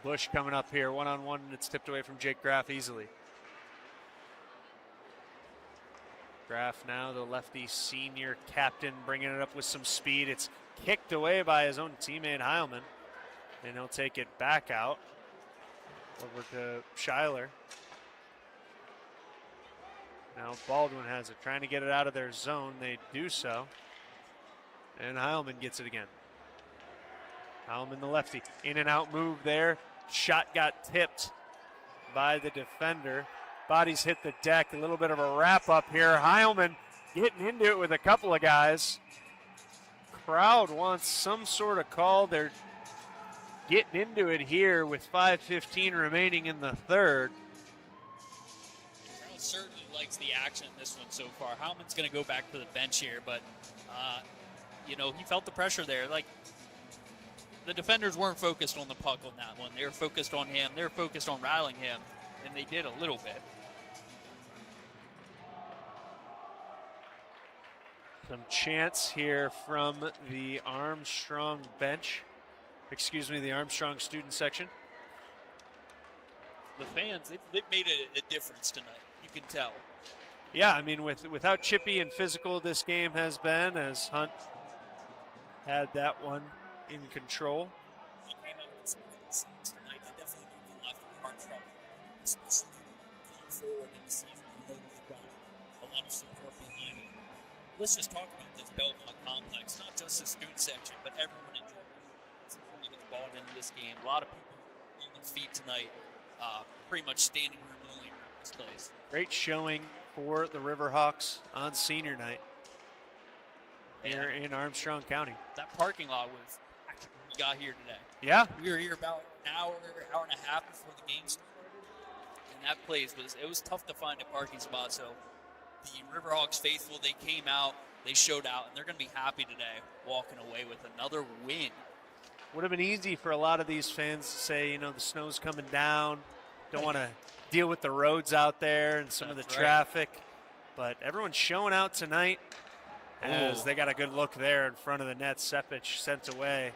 Bush coming up here. 1-on-1, and it's tipped away from Jake Graff easily. Graff now, the lefty senior captain, bringing it up with some speed. It's kicked away by his own teammate Heilman, and he'll take it back out over to Schuyler. Now Baldwin has it, trying to get it out of their zone. They do so, and Heilman gets it again. Heilman, the lefty, in and out move there. Shot got tipped by the defender. Bodies hit the deck. A little bit of a wrap up here. Heilman getting into it with a couple of guys. Crowd wants some sort of call. They're getting into it here with 5:15 remaining in the third. Crowd certainly likes the action in this one so far. Heilman's going to go back to the bench here, but, he felt the pressure there. Like, the defenders weren't focused on the puck on that one. They were focused on him. They were focused on rattling him, and they did a little bit. Some chants here from the Armstrong bench. The Armstrong student section. The fans, they've made a difference tonight. You can tell. Yeah, I mean, with how chippy and physical this game has been, as Hunt had that one in control. He came out with some good scenes tonight. They definitely moved the left of Armstrong, especially going forward in the season. They've got a lot of support behind it. Let's just talk about this Belmont complex, not just the student section, but everyone enjoying the ball into this game. A lot of people on their feet tonight, pretty much standing room only around this place. Great showing for the Riverhawks on senior night here in Armstrong County. That parking lot was packed when we got here today. Yeah. We were here about an hour and a half before the game started. And that place was tough to find a parking spot. So the Riverhawks faithful, they came out, they showed out, and they're going to be happy today walking away with another win. Would have been easy for a lot of these fans to say, the snow's coming down, don't want to deal with the roads out there and some of the traffic. But everyone's showing out tonight as they got a good look there in front of the net. Sepich sent away.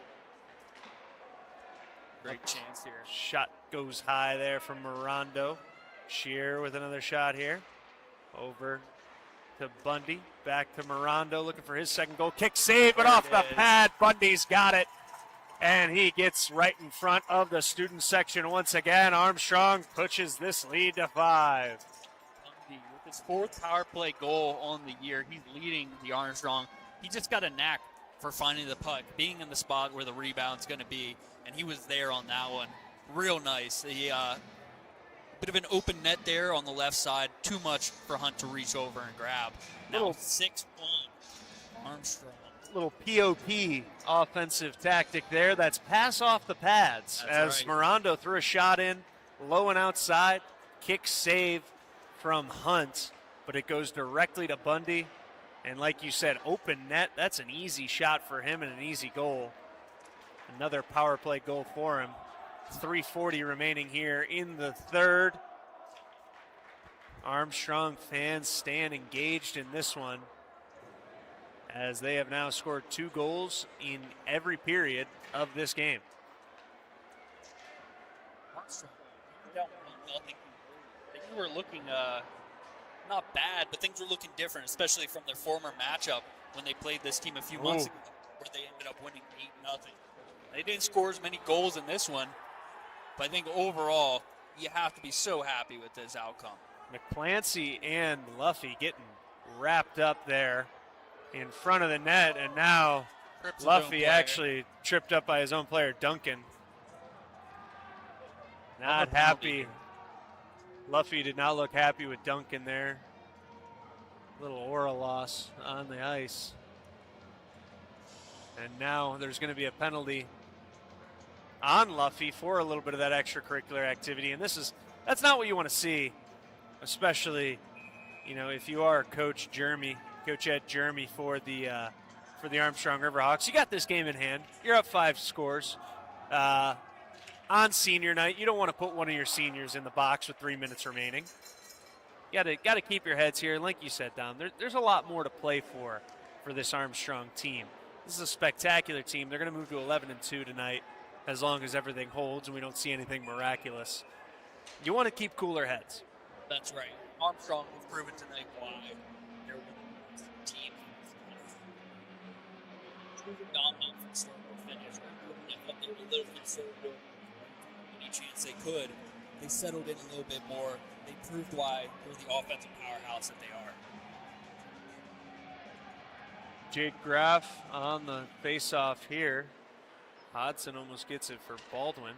Great chance here. Shot goes high there from Morondo. Shear with another shot here. Over to Bundy. Back to Morondo looking for his second goal. Kick save, but off the pad. Bundy's got it. And he gets right in front of the student section once again. Armstrong pushes this lead to 5. Bundy with his 4th power play goal on the year. He's leading the Armstrong. He just got a knack for finding the puck, being in the spot where the rebound's going to be, and he was there on that one. Real nice. A bit of an open net there on the left side. Too much for Hunt to reach over and grab. Now 6-1 Armstrong. Little POP offensive tactic there. That's pass off the pads. That's as right. Morondo threw a shot in, low and outside. Kick save from Hunt, but it goes directly to Bundy. And like you said, open net. That's an easy shot for him and an easy goal. Another power play goal for him. 3:40 remaining here in the third. Armstrong fans staying engaged in this one, as they have now scored 2 goals in every period of this game. Armstrong down 1-0. Things were looking not bad, but things were looking different, especially from their former matchup when they played this team a few months ago, where they ended up winning 8-0. They didn't score as many goals in this one, but I think overall you have to be so happy with this outcome. McClancy and Luffy getting wrapped up there in front of the net, and now Luffy actually tripped up by his own player, Duncan. Not happy. Luffy did not look happy with Duncan there. Little aura loss on the ice. And now there's going to be a penalty on Luffy for a little bit of that extracurricular activity. And that's not what you want to see, especially, if you are Coach Ed Jeremy for the Armstrong Riverhawks. You got this game in hand. You're up 5 scores. On senior night, you don't want to put one of your seniors in the box with 3 minutes remaining. You got to keep your heads here. Like you said, Dom, there's a lot more to play for this Armstrong team. This is a spectacular team. They're going to move to 11-2 tonight as long as everything holds and we don't see anything miraculous. You want to keep cooler heads. That's right. Armstrong has proven tonight why they're one of the team. Proven dominant from start to finish. I thought they were a little conservative any chance they could. They settled in a little bit more. They proved why they're the offensive powerhouse that they are. Jake Graff on the face-off here. Hodson almost gets it for Baldwin.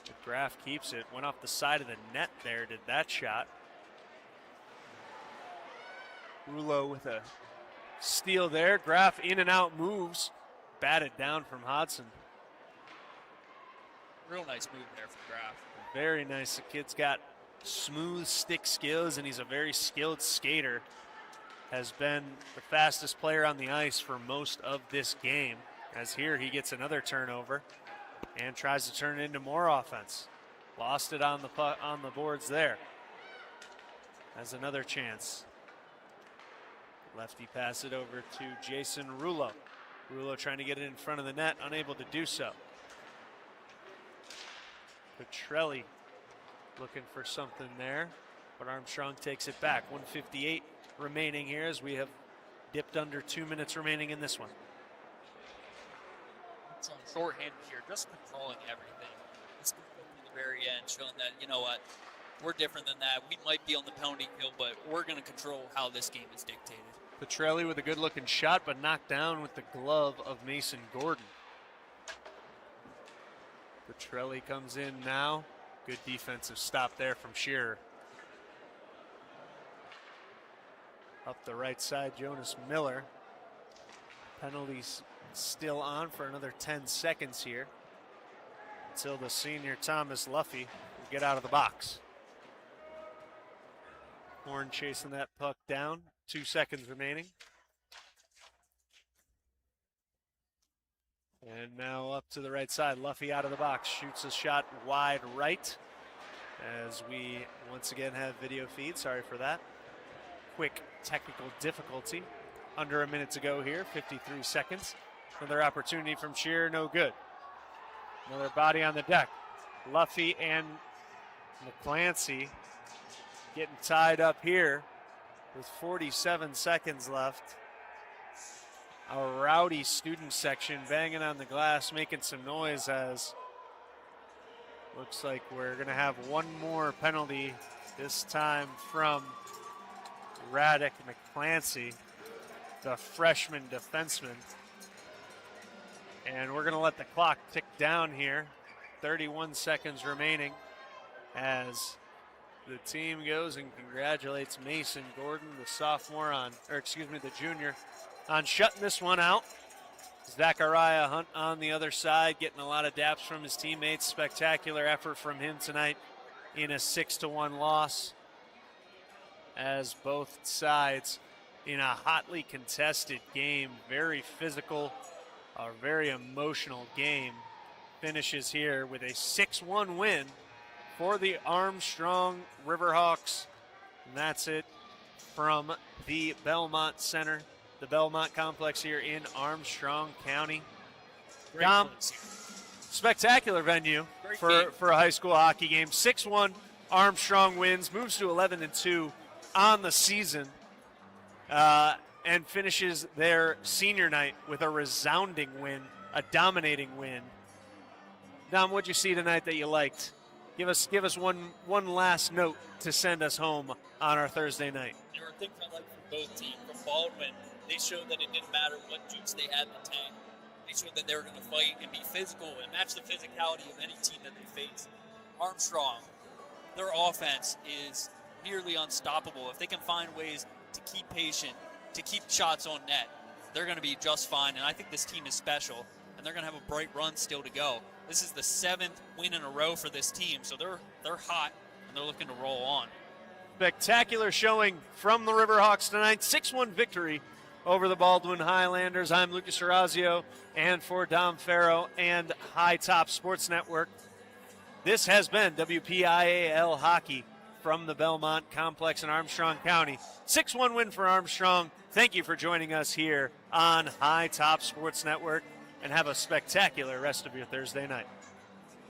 But Graff keeps it. Went off the side of the net there, did that shot. Rouleau with a steal there. Graff in and out moves. Batted down from Hodson. Real nice move there from Graff. Very nice. The kid's got smooth stick skills, and he's a very skilled skater. Has been the fastest player on the ice for most of this game. As here he gets another turnover and tries to turn it into more offense. Lost it on the boards there. Has another chance. Lefty pass it over to Jason Rouleau. Rouleau trying to get it in front of the net, unable to do so. Petrelli looking for something there, but Armstrong takes it back. 1:58 remaining here as we have dipped under 2 minutes remaining in this one. So I'm shorthanded here, just controlling everything. Let's go to the very end, showing that, you know what, we're different than that. We might be on the penalty kill, but we're going to control how this game is dictated. Petrelli with a good looking shot, but knocked down with the glove of Mason Gordon. Petrelli comes in now. Good defensive stop there from Shearer. Up the right side, Jonas Miller. Penalties still on for another 10 seconds here until the senior Thomas Luffy will get out of the box. Horn chasing that puck down. 2 seconds remaining. And now up to the right side. Luffy out of the box. Shoots a shot wide right. As we once again have video feed. Sorry for that. Quick technical difficulty. Under a minute to go here. 53 seconds. Another opportunity from Shearer. No good. Another body on the deck. Luffy and McClancy getting tied up here with 47 seconds left. A rowdy student section banging on the glass, making some noise as looks like we're going to have one more penalty, this time from Radek McClancy, the freshman defenseman. And we're going to let the clock tick down here. 31 seconds remaining as the team goes and congratulates Mason Gordon, the junior, on shutting this one out. Zachariah Hunt on the other side, getting a lot of daps from his teammates. Spectacular effort from him tonight in a 6-1 loss, as both sides in a hotly contested game, very physical, a very emotional game, finishes here with a 6-1 win for the Armstrong Riverhawks. And that's it from the Belmont Center, the Belmont Complex here in Armstrong County. Dom, spectacular venue for a high school hockey game. 6-1, Armstrong wins, moves to 11-2 on the season, and finishes their senior night with a resounding win, a dominating win. Dom, what'd you see tonight that you liked? Give us one last note to send us home on our Thursday night. There were things I liked from both teams. From Baldwin, they showed that it didn't matter what juice they had in the tank. They showed that they were going to fight and be physical and match the physicality of any team that they face. Armstrong, their offense is nearly unstoppable. If they can find ways to keep patient, to keep shots on net, they're going to be just fine. And I think this team is special, and they're going to have a bright run still to go. This is the 7th win in a row for this team, so they're hot, and they're looking to roll on. Spectacular showing from the Riverhawks tonight. 6-1 victory over the Baldwin Highlanders. I'm Lucas Orazio, and for Dom Farrow and High Top Sports Network, this has been WPIAL Hockey from the Belmont Complex in Armstrong County. 6-1 win for Armstrong. Thank you for joining us here on High Top Sports Network, and have a spectacular rest of your Thursday night.